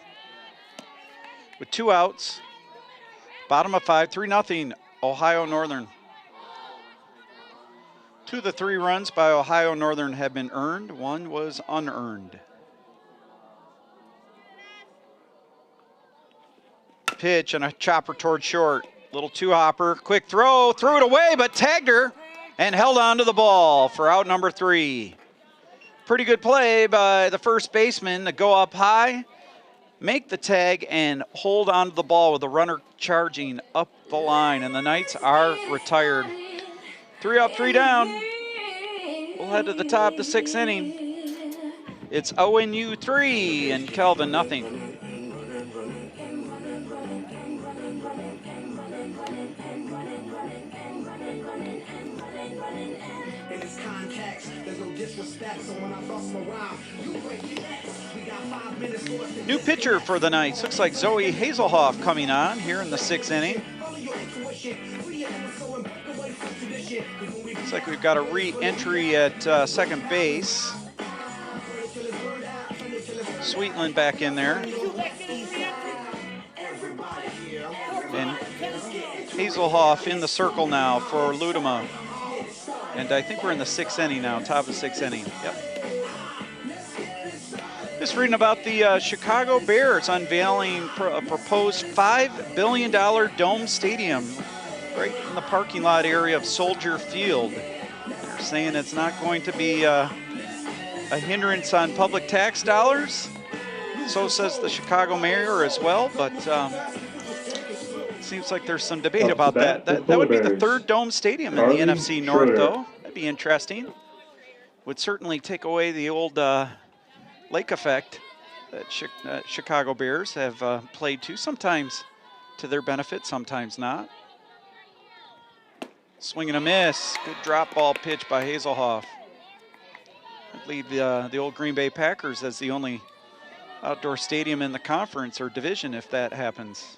With 2 outs. Bottom of 5, 3-0, Ohio Northern. 2 of the 3 runs by Ohio Northern have been earned. 1 was unearned. Pitch and a chopper toward short. Little 2-hopper, quick throw, threw it away, but tagged her and held on to the ball for out number 3. Pretty good play by the first baseman to go up high, make the tag, and hold on to the ball with the runner charging up the line. And the Knights are retired. 3 up, 3 down. We'll head to the top of the 6th inning. It's ONU 3 and Kelvin nothing. New pitcher for the Knights. Looks like Zoe Hazelhoff coming on here in the 6th inning. Looks like we've got a re-entry at second base. Sweetland back in there. And Hazelhoff in the circle now for Ludema. And I think we're in the 6th inning now, top of the 6th inning. Yep. Just reading about the Chicago Bears unveiling a proposed $5 billion dome stadium right in the parking lot area of Soldier Field. They're saying it's not going to be a hindrance on public tax dollars. So says the Chicago mayor as well, but it seems like there's some debate about that. That would be the 3rd dome stadium in the NFC North, though. That'd be interesting. Would certainly take away the old lake effect that Chicago Bears have played to, sometimes to their benefit, sometimes not. Swing and a miss. Good drop ball pitch by Hazelhoff. I believe the old Green Bay Packers as the only outdoor stadium in the conference or division if that happens.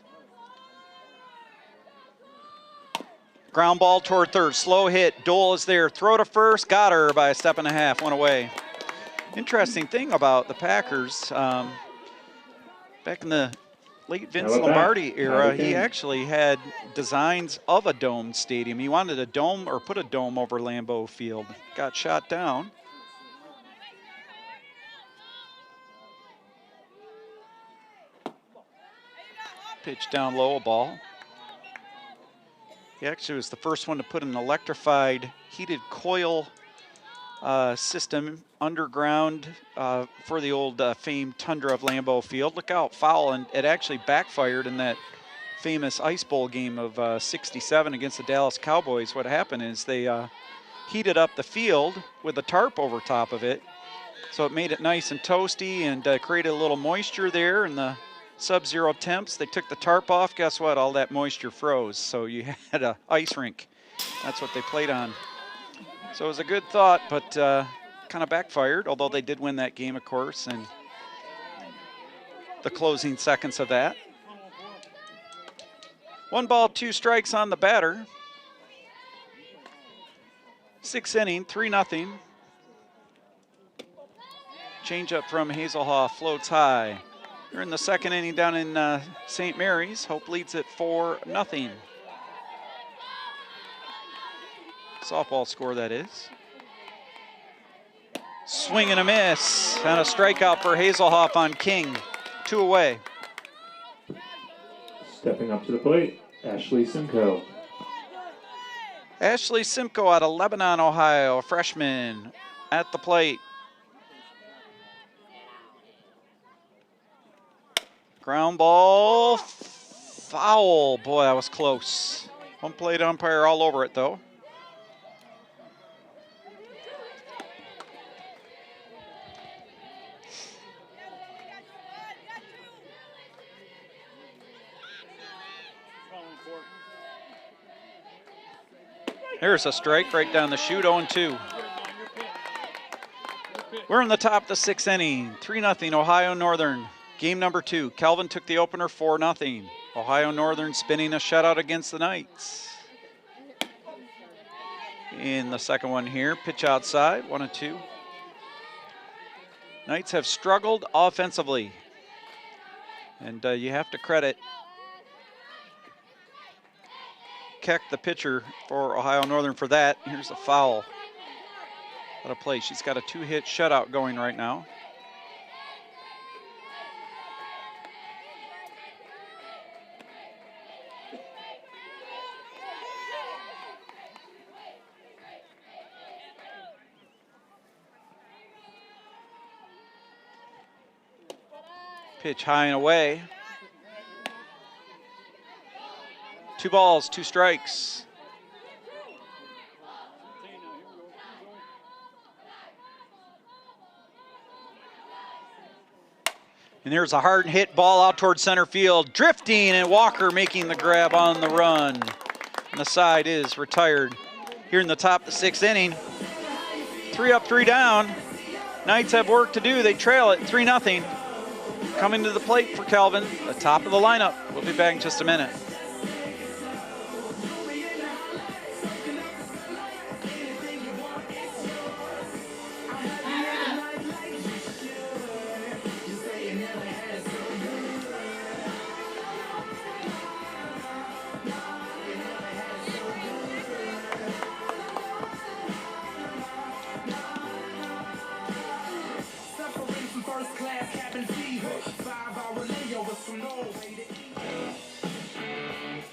Ground ball toward 3rd. Slow hit. Dole is there. Throw to 1st. Got her by a step and a half. Went away. Interesting thing about the Packers, back in the late Vince Lombardi era, he actually had designs of a domed stadium. He wanted a dome or put a dome over Lambeau Field. Got shot down. Pitch down low, a ball. He actually was the first one to put an electrified heated coil system underground for the old famed Tundra of Lambeau Field. Look out, foul, and it actually backfired in that famous Ice Bowl game of '67 against the Dallas Cowboys. What happened is they heated up the field with a tarp over top of it, So it made it nice and toasty and created a little moisture there in the sub-zero temps. They took the tarp off. Guess what? All that moisture froze. So you had an ice rink. That's what they played on. So it was a good thought, but kind of backfired, although they did win that game, of course, and the closing seconds of that. 1 ball, 2 strikes on the batter. 6th inning, 3-0. Changeup from Hazelhoff floats high. We're in the 2nd inning down in St. Mary's. Hope leads it 4-0. Softball score, that is. Swing and a miss, and a strikeout for Hazelhoff on King. 2 away. Stepping up to the plate, Ashley Simcoe. Ashley Simcoe out of Lebanon, Ohio, freshman at the plate. Ground ball, foul. Boy, that was close. Home plate umpire all over it, though. There's a strike right down the chute, 0-2. We're in the top of the 6th inning, 3-0 Ohio Northern. Game number 2. Calvin took the opener 4-0. Ohio Northern spinning a shutout against the Knights. In the second one here, pitch outside, 1-2. Knights have struggled offensively. And you have to credit Keck, the pitcher for Ohio Northern, for that. Here's a foul out of play. She's got a 2-hit shutout going right now. Pitch high and away. 2 balls, 2 strikes. And there's a hard hit ball out towards center field, drifting, and Walker making the grab on the run. And the side is retired. Here in the top of the 6th inning, 3 up, 3 down. Knights have work to do. They trail it 3-0. Coming to the plate for Calvin, the top of the lineup. We'll be back in just a minute.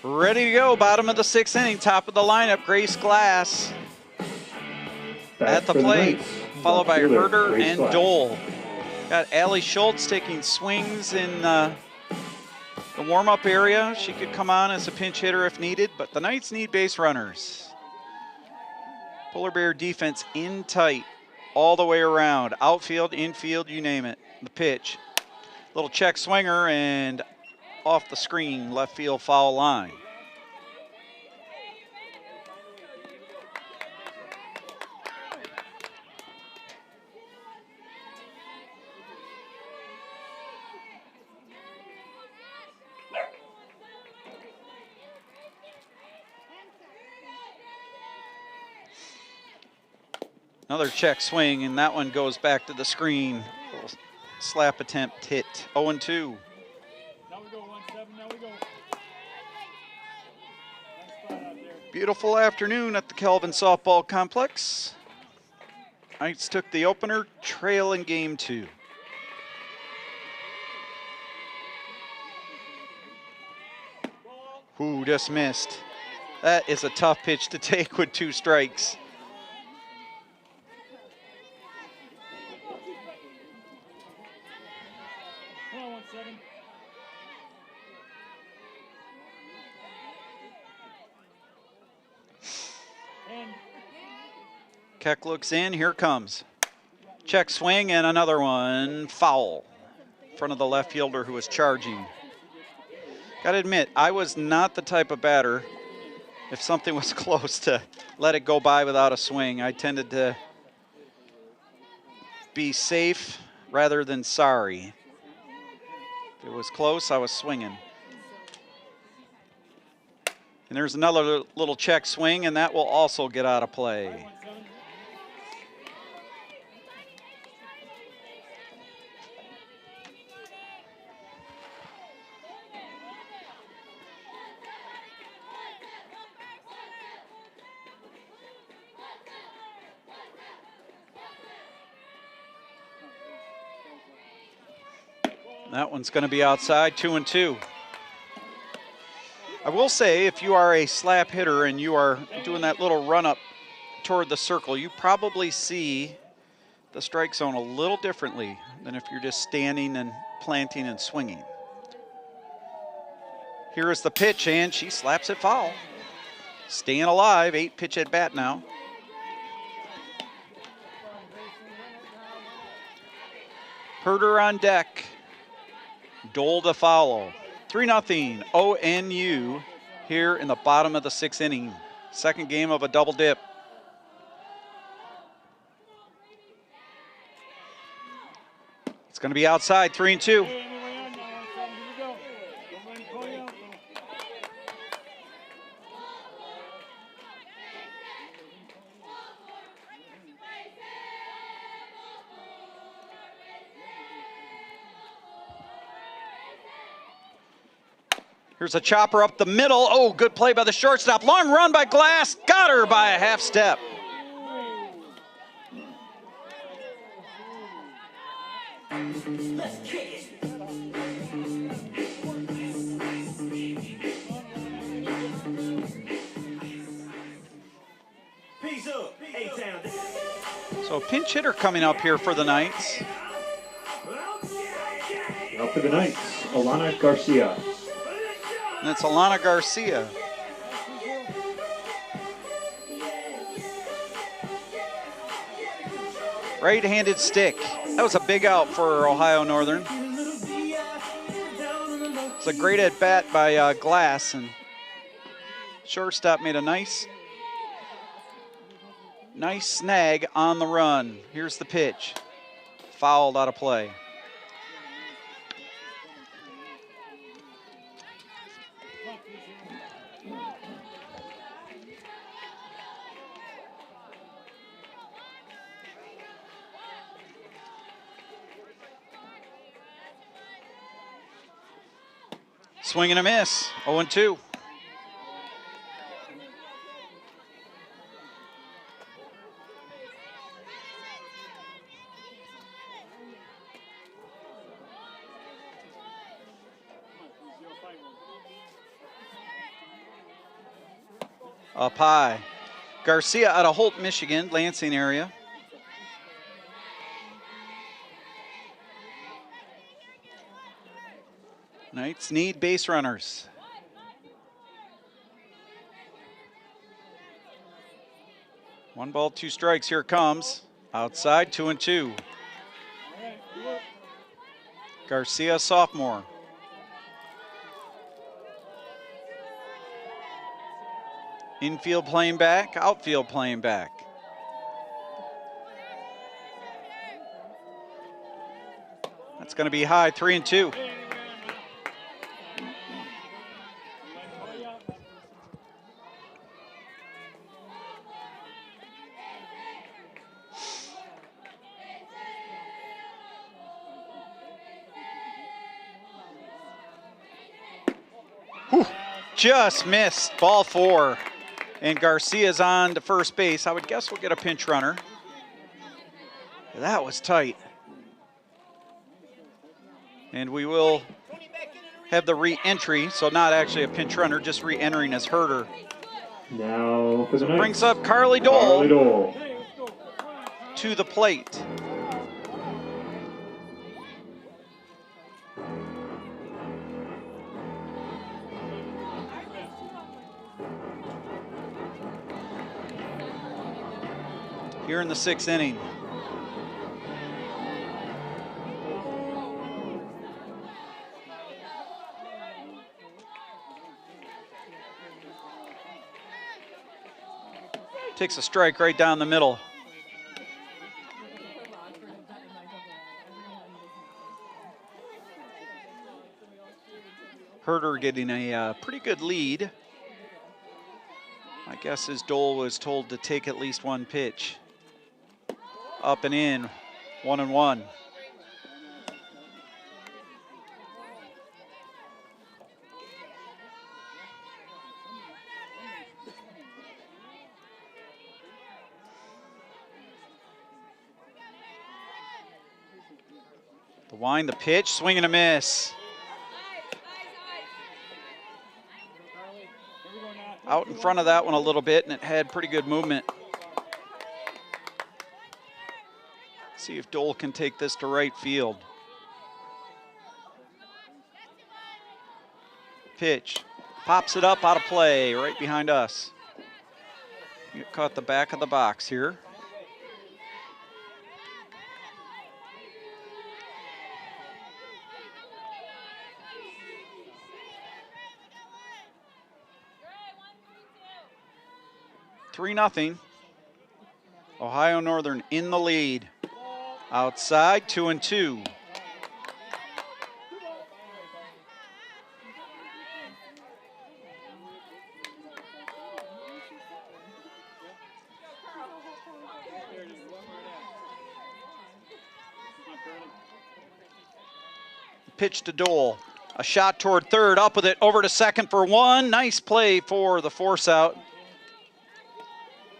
Ready to go, bottom of the 6th inning, top of the lineup, Grace Glass at the plate, followed by Herder and Dole. Got Allie Schultz taking swings in the warm-up area. She could come on as a pinch hitter if needed, but the Knights need base runners. Polar Bear defense in tight all the way around, outfield, infield, you name it. The pitch, little check swinger, and off the screen, left field foul line. Another check swing, and that one goes back to the screen. Little slap attempt hit, 0-2. Now we go 1-7, now we go. Nice spot out there. Beautiful afternoon at the Calvin Softball Complex. Knights took the opener, trail in game 2. Ooh, just missed. That is a tough pitch to take with 2 strikes. Come on, 1-7. And Keck looks in, here comes. Check swing and another one, foul. In front of the left fielder who was charging. Got to admit, I was not the type of batter, if something was close, to let it go by without a swing. I tended to be safe rather than sorry. If it was close, I was swinging. And there's another little check swing, and that will also get out of play. That one's going to be outside, 2-2. I will say, if you are a slap hitter and you are doing that little run up toward the circle, you probably see the strike zone a little differently than if you're just standing and planting and swinging. Here is the pitch, and she slaps it foul. Staying alive, 8-pitch at bat now. Herder on deck. Dole to follow. 3-0 ONU here in the bottom of the 6th inning. Second game of a double dip. It's going to be outside, 3-2. Here's a chopper up the middle. Oh, good play by the shortstop. Long run by Glass. Got her by a half step. So a pinch hitter coming up here for the Knights. Now for the Knights, Alana Garcia. And it's Alana Garcia. Right-handed stick. That was a big out for Ohio Northern. It's a great at-bat by Glass, and shortstop made a nice snag on the run. Here's the pitch. Fouled out of play. Swing and a miss, 0-2. Up high. Garcia out of Holt, Michigan, Lansing area. Knights need base runners. One ball, two strikes. Here it comes. Outside, 2-2. Garcia, sophomore. Infield playing back, outfield playing back. That's going to be high, 3-2. Just missed, ball 4. And Garcia's on to first base. I would guess we'll get a pinch runner. That was tight. And we will have the re-entry, so not actually a pinch runner, just re-entering as Herder. Now for the Knights, brings up Carly Dole, Dole to the plate. Here in the 6th inning. Takes a strike right down the middle. Herder getting a pretty good lead. My guess is Dole was told to take at least one pitch. Up and in, 1-1. The wind, the pitch, swing and a miss. Out in front of that one a little bit, and it had pretty good movement. See if Dole can take this to right field. Pitch, pops it up out of play, right behind us. Get caught the back of the box here. Three 0. Ohio Northern in the lead. Outside, 2-2. Pitch to Dole. A shot toward third, up with it, over to second for one. Nice play for the force out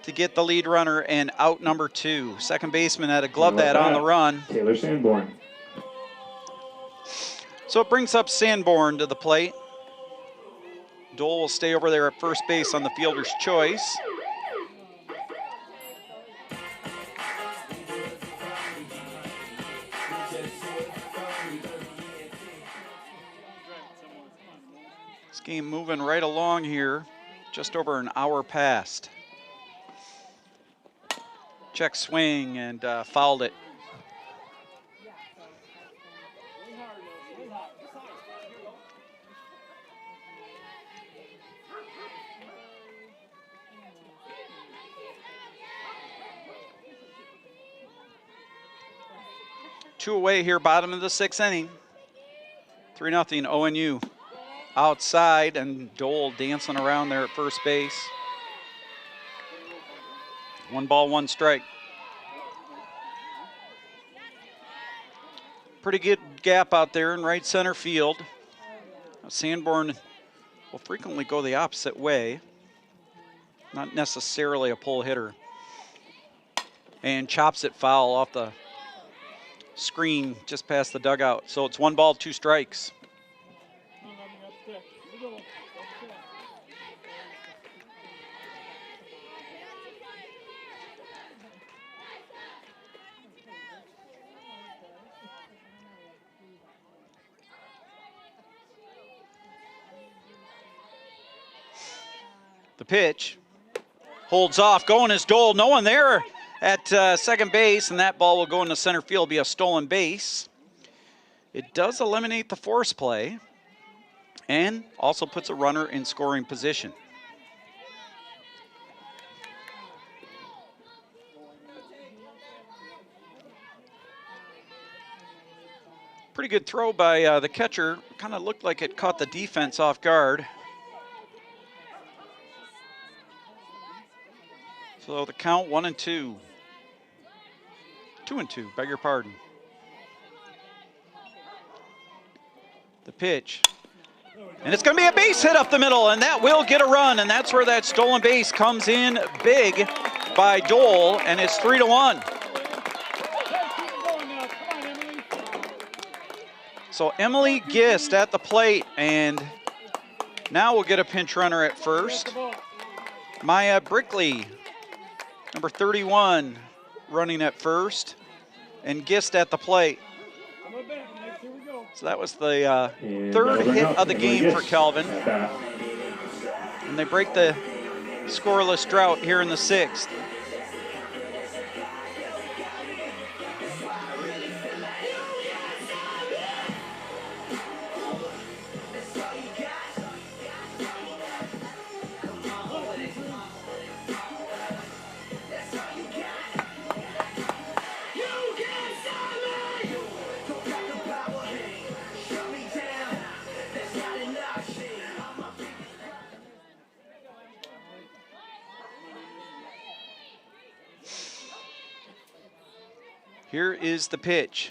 to get the lead runner and out number 2. Second baseman had a glove that on the run. Taylor Sanborn. So it brings up Sanborn to the plate. Dole will stay over there at first base on the fielder's choice. This game moving right along here, just over an hour past. Check swing and fouled it. Two away here, bottom of the 6th inning. 3-0 ONU. Outside, and Dole dancing around there at first base. 1 ball, 1 strike. Pretty good gap out there in right center field. Sanborn will frequently go the opposite way. Not necessarily a pull hitter. And chops it foul off the screen just past the dugout. So it's 1 ball, 2 strikes. The pitch holds off, going is Dole. No one there at second base, and that ball will go into center field, be a stolen base. It does eliminate the force play and also puts a runner in scoring position. Pretty good throw by the catcher. Kind of looked like it caught the defense off guard. So the count 1-2. 2-2, beg your pardon. The pitch. And it's going to be a base hit up the middle, and that will get a run, and that's where that stolen base comes in big by Dole, and it's 3-1. So Emily Gist at the plate, and now we'll get a pinch runner at first. Maya Brickley, number 31, running at first, and Gist at the plate. So that was the third hit of the game for Kelvin. And they break the scoreless drought here in the 6th. Here is the pitch,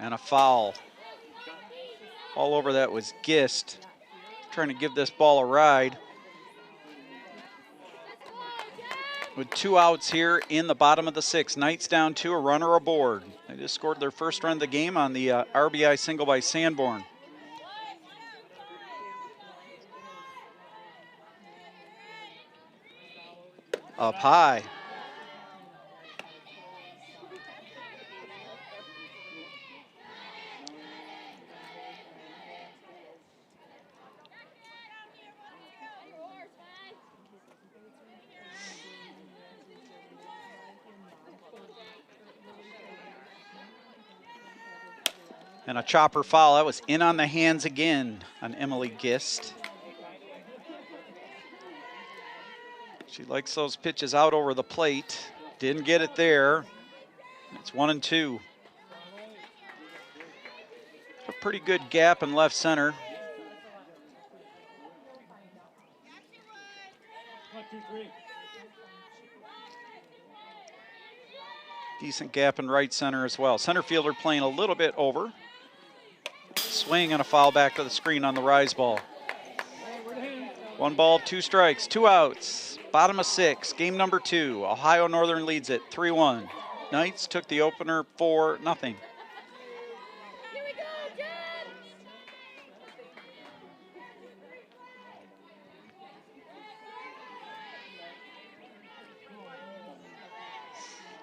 and a foul. All over that was Gist, trying to give this ball a ride. With 2 outs here in the bottom of the 6th. Knights down 2, a runner aboard. They just scored their first run of the game on the RBI single by Sanborn. Up high. And a chopper foul. That was in on the hands again on Emily Gist. She likes those pitches out over the plate. Didn't get it there. It's 1-2. A pretty good gap in left center. Decent gap in right center as well. Center fielder playing a little bit over. Swing and a foul back to the screen on the rise ball. 1 ball, 2 strikes, 2 outs. Bottom of 6, game number 2. Ohio Northern leads it 3-1. Knights took the opener 4-0.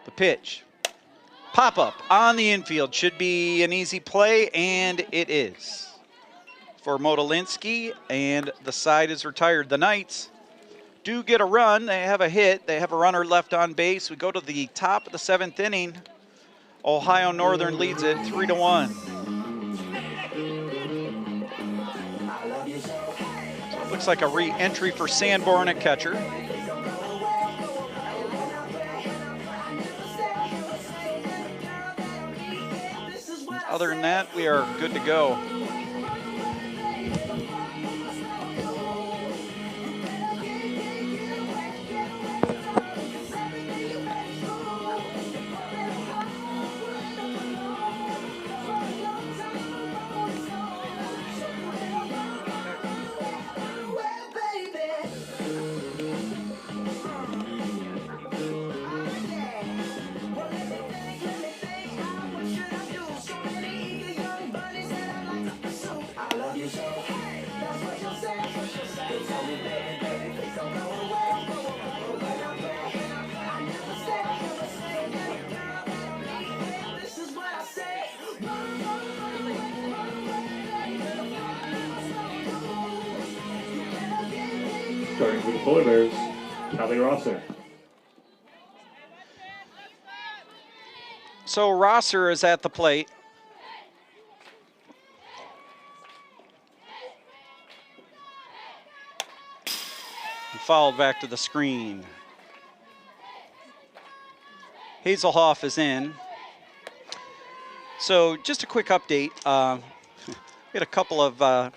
The pitch. Pop up on the infield. Should be an easy play, and it is for Modulinski, and the side is retired. The Knights do get a run. They have a hit. They have a runner left on base. We go to the top of the 7th inning. Ohio Northern leads it 3-1. So it looks like a re-entry for Sanborn at catcher. Other than that, we are good to go. Starting for the Polar Bears, Callie Rosser. So Rosser is at the plate. He fouled back to the screen. Hazelhoff is in. So just a quick update. We had a couple of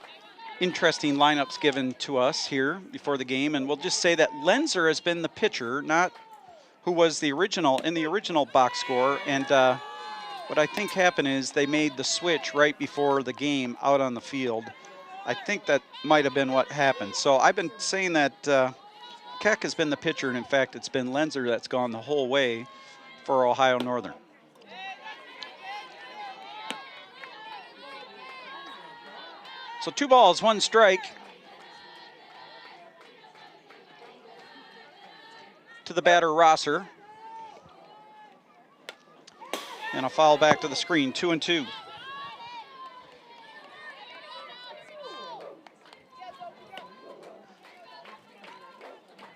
interesting lineups given to us here before the game, and we'll just say that Lenzer has been the pitcher, not who was the original in the original box score. And what I think happened is they made the switch right before the game out on the field. I think that might have been what happened. So I've been saying that Keck has been the pitcher, and in fact it's been Lenzer that's gone the whole way for Ohio Northern. So 2 balls, 1 strike to the batter Rosser. And a foul back to the screen, 2-2.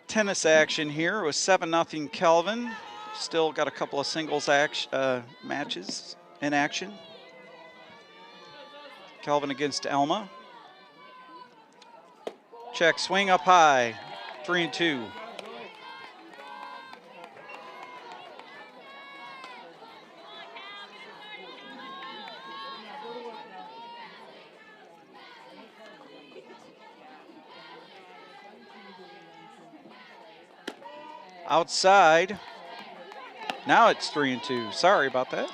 Tennis action here with 7-0 Calvin. Still got a couple of singles matches in action. Calvin against Elma. Check, swing up high, 3-2. Outside. Now it's 3-2. Sorry about that.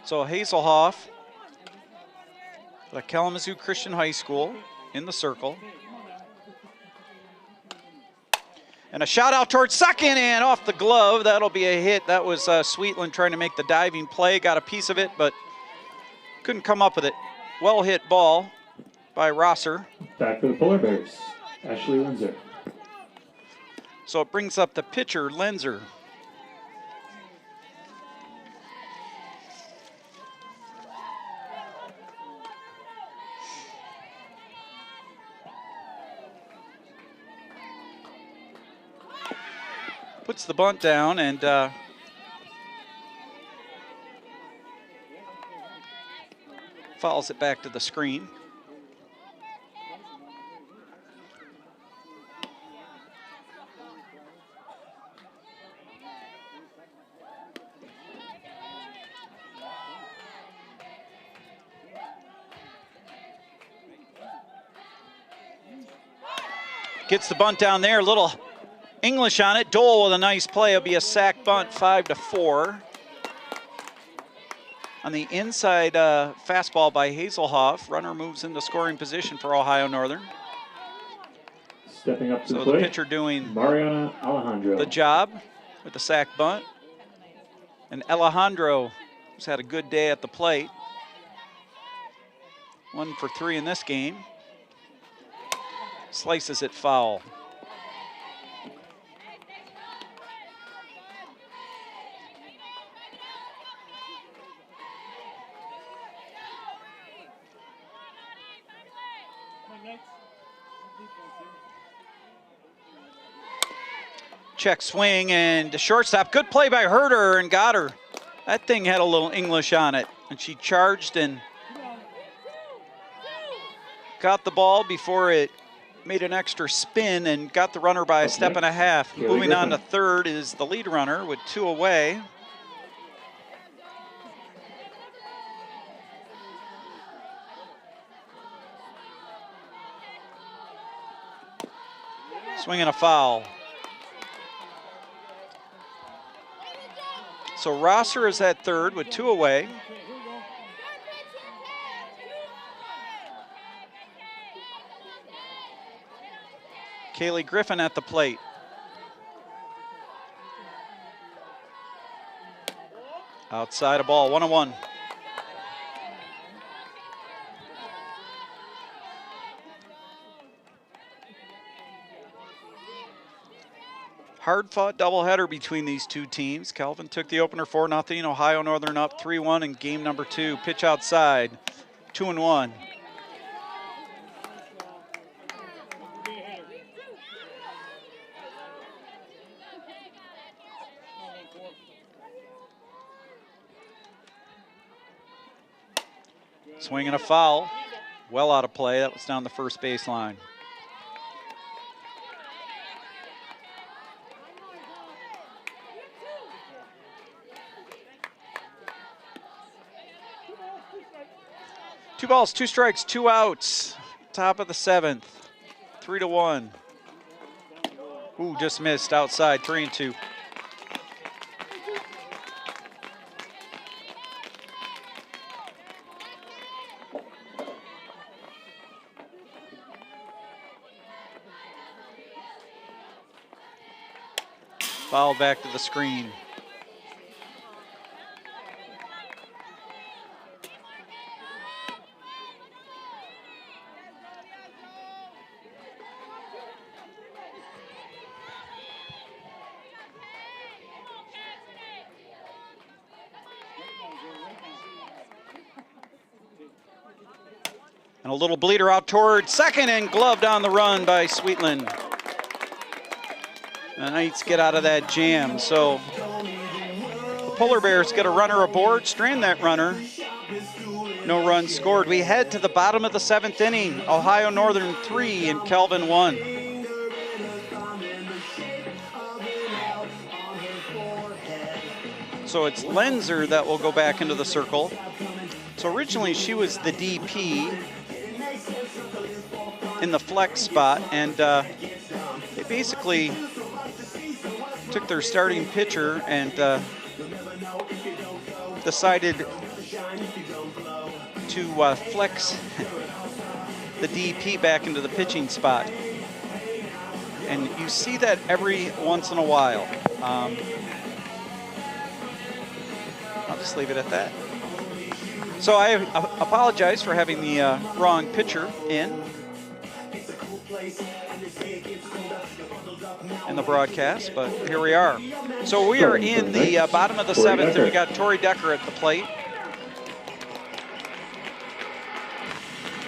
So Hazelhoff, the Kalamazoo Christian High School in the circle. And a shot out towards second and off the glove. That'll be a hit. That was Sweetland trying to make the diving play. Got a piece of it, but couldn't come up with it. Well hit ball by Rosser. Back for the Polar Bears, Ashley Lenzer. So it brings up the pitcher, Lenzer. Puts the bunt down and fouls it back to the screen. Gets the bunt down there, little English on it. Dole with a nice play. It'll be a sack bunt, 5-4. On the inside fastball by Hazelhoff. Runner moves into scoring position for Ohio Northern. Stepping up to the So plate, the pitcher doing Mariana Alejandro. the job with the sack bunt. And Alejandro has had a good day at the plate. 1 for 3 in this game. Slices it foul. Check swing and the shortstop. Good play by Herder and got her. That thing had a little English on it. And she charged and got the ball before it made an extra spin and got the runner by a step and a half. Moving on to third is the lead runner with 2 away. Swinging a foul. So Rosser is at third with 2 away. Kaylee Griffin at the plate. Outside a ball, 1-1. Hard-fought doubleheader between these two teams. Calvin took the opener 4-0. Ohio Northern up 3-1 in game number 2. Pitch outside, 2-1. Swinging a foul, well out of play. That was down the first baseline. Two balls, 2 strikes, 2 outs. Top of the 7th, 3-1. Ooh, just missed outside, 3-2. Foul back to the screen. And a little bleeder out toward second and gloved on the run by Sweetland. The Knights get out of that jam. So the Polar Bears get a runner aboard, strand that runner. No runs scored. We head to the bottom of the 7th inning. Ohio Northern 3 and Kelvin 1. So it's Lenzer that will go back into the circle. So originally she was the DP in the flex spot, and they basically took their starting pitcher and decided to flex the DP back into the pitching spot. And you see that every once in a while. I'll just leave it at that. So I apologize for having the wrong pitcher in the broadcast, but here we are. So we are in the bottom of the 7th, and we got Tori Decker at the plate.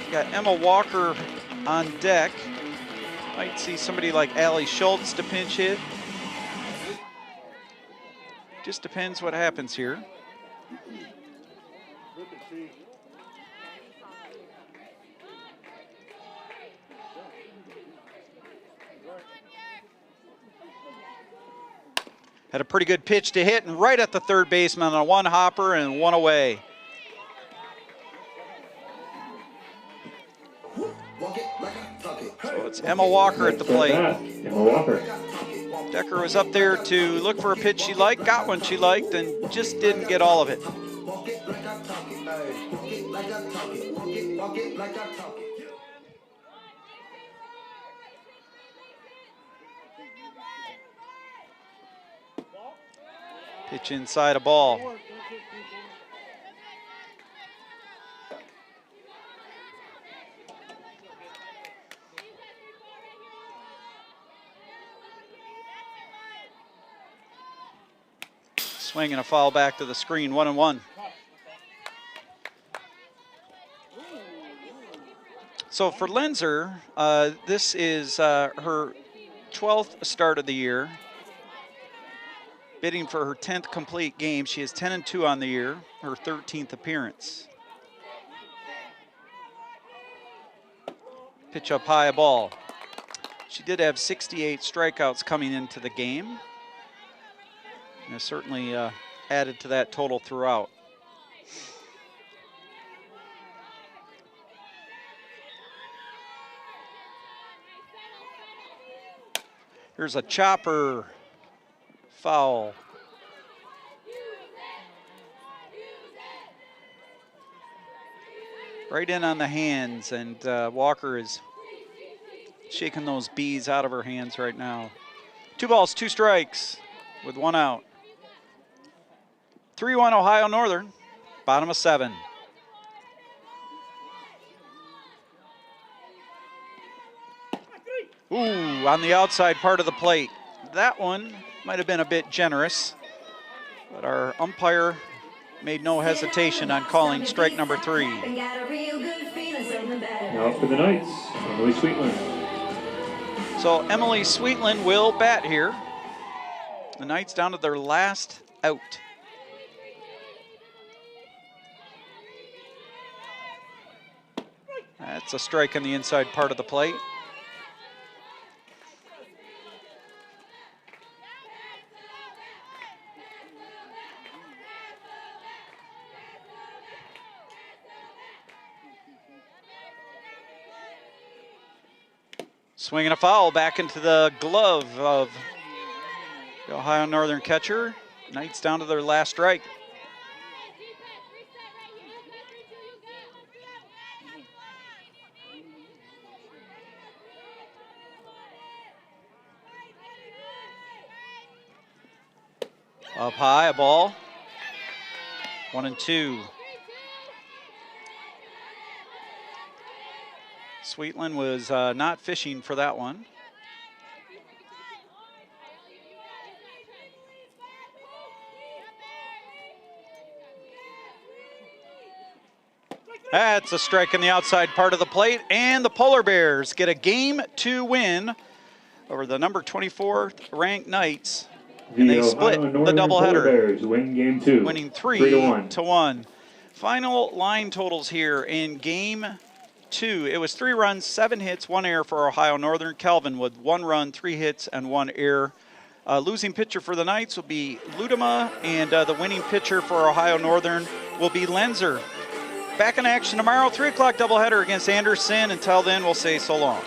We got Emma Walker on deck. Might see somebody like Allie Schultz to pinch hit. Just depends what happens here. Had a pretty good pitch to hit, and right at the third baseman on a one hopper and one away. So it's Emma Walker at the plate. Emma Walker. Decker was up there to look for a pitch she liked, got one she liked, and just didn't get all of it. Pitch inside a ball. Swing and a foul back to the screen, 1-1. So for Lenzer, this is her 12th start of the year. Bidding for her 10th complete game. She is 10-2 on the year, her 13th appearance. Pitch up high, a ball. She did have 68 strikeouts coming into the game. And has certainly added to that total throughout. Here's a chopper. Foul. Right in on the hands, and Walker is shaking those bees out of her hands right now. 2 balls, 2 strikes with 1 out. 3-1 Ohio Northern, bottom of 7. Ooh, on the outside part of the plate. That one might have been a bit generous, but our umpire made no hesitation on calling strike number 3. Now for the Knights, Emily Sweetland. So Emily Sweetland will bat here. The Knights down to their last out. That's a strike on the inside part of the plate. Swinging a foul back into the glove of the Ohio Northern catcher. Knights down to their last strike. Up high, a ball. 1-2. Sweetland was not fishing for that one. That's a strike in the outside part of the plate, and the Polar Bears get a Game 2 win over the number 24 ranked Knights. And they split the doubleheader, Bears win Game 2, winning 3-1. Final line totals here in Game 2. It was 3 runs, 7 hits, 1 error for Ohio Northern. Calvin with 1 run, 3 hits, and 1 error. Losing pitcher for the Knights will be Ludema, and the winning pitcher for Ohio Northern will be Lenzer. Back in action tomorrow, 3 o'clock doubleheader against Anderson. Until then, we'll say so long.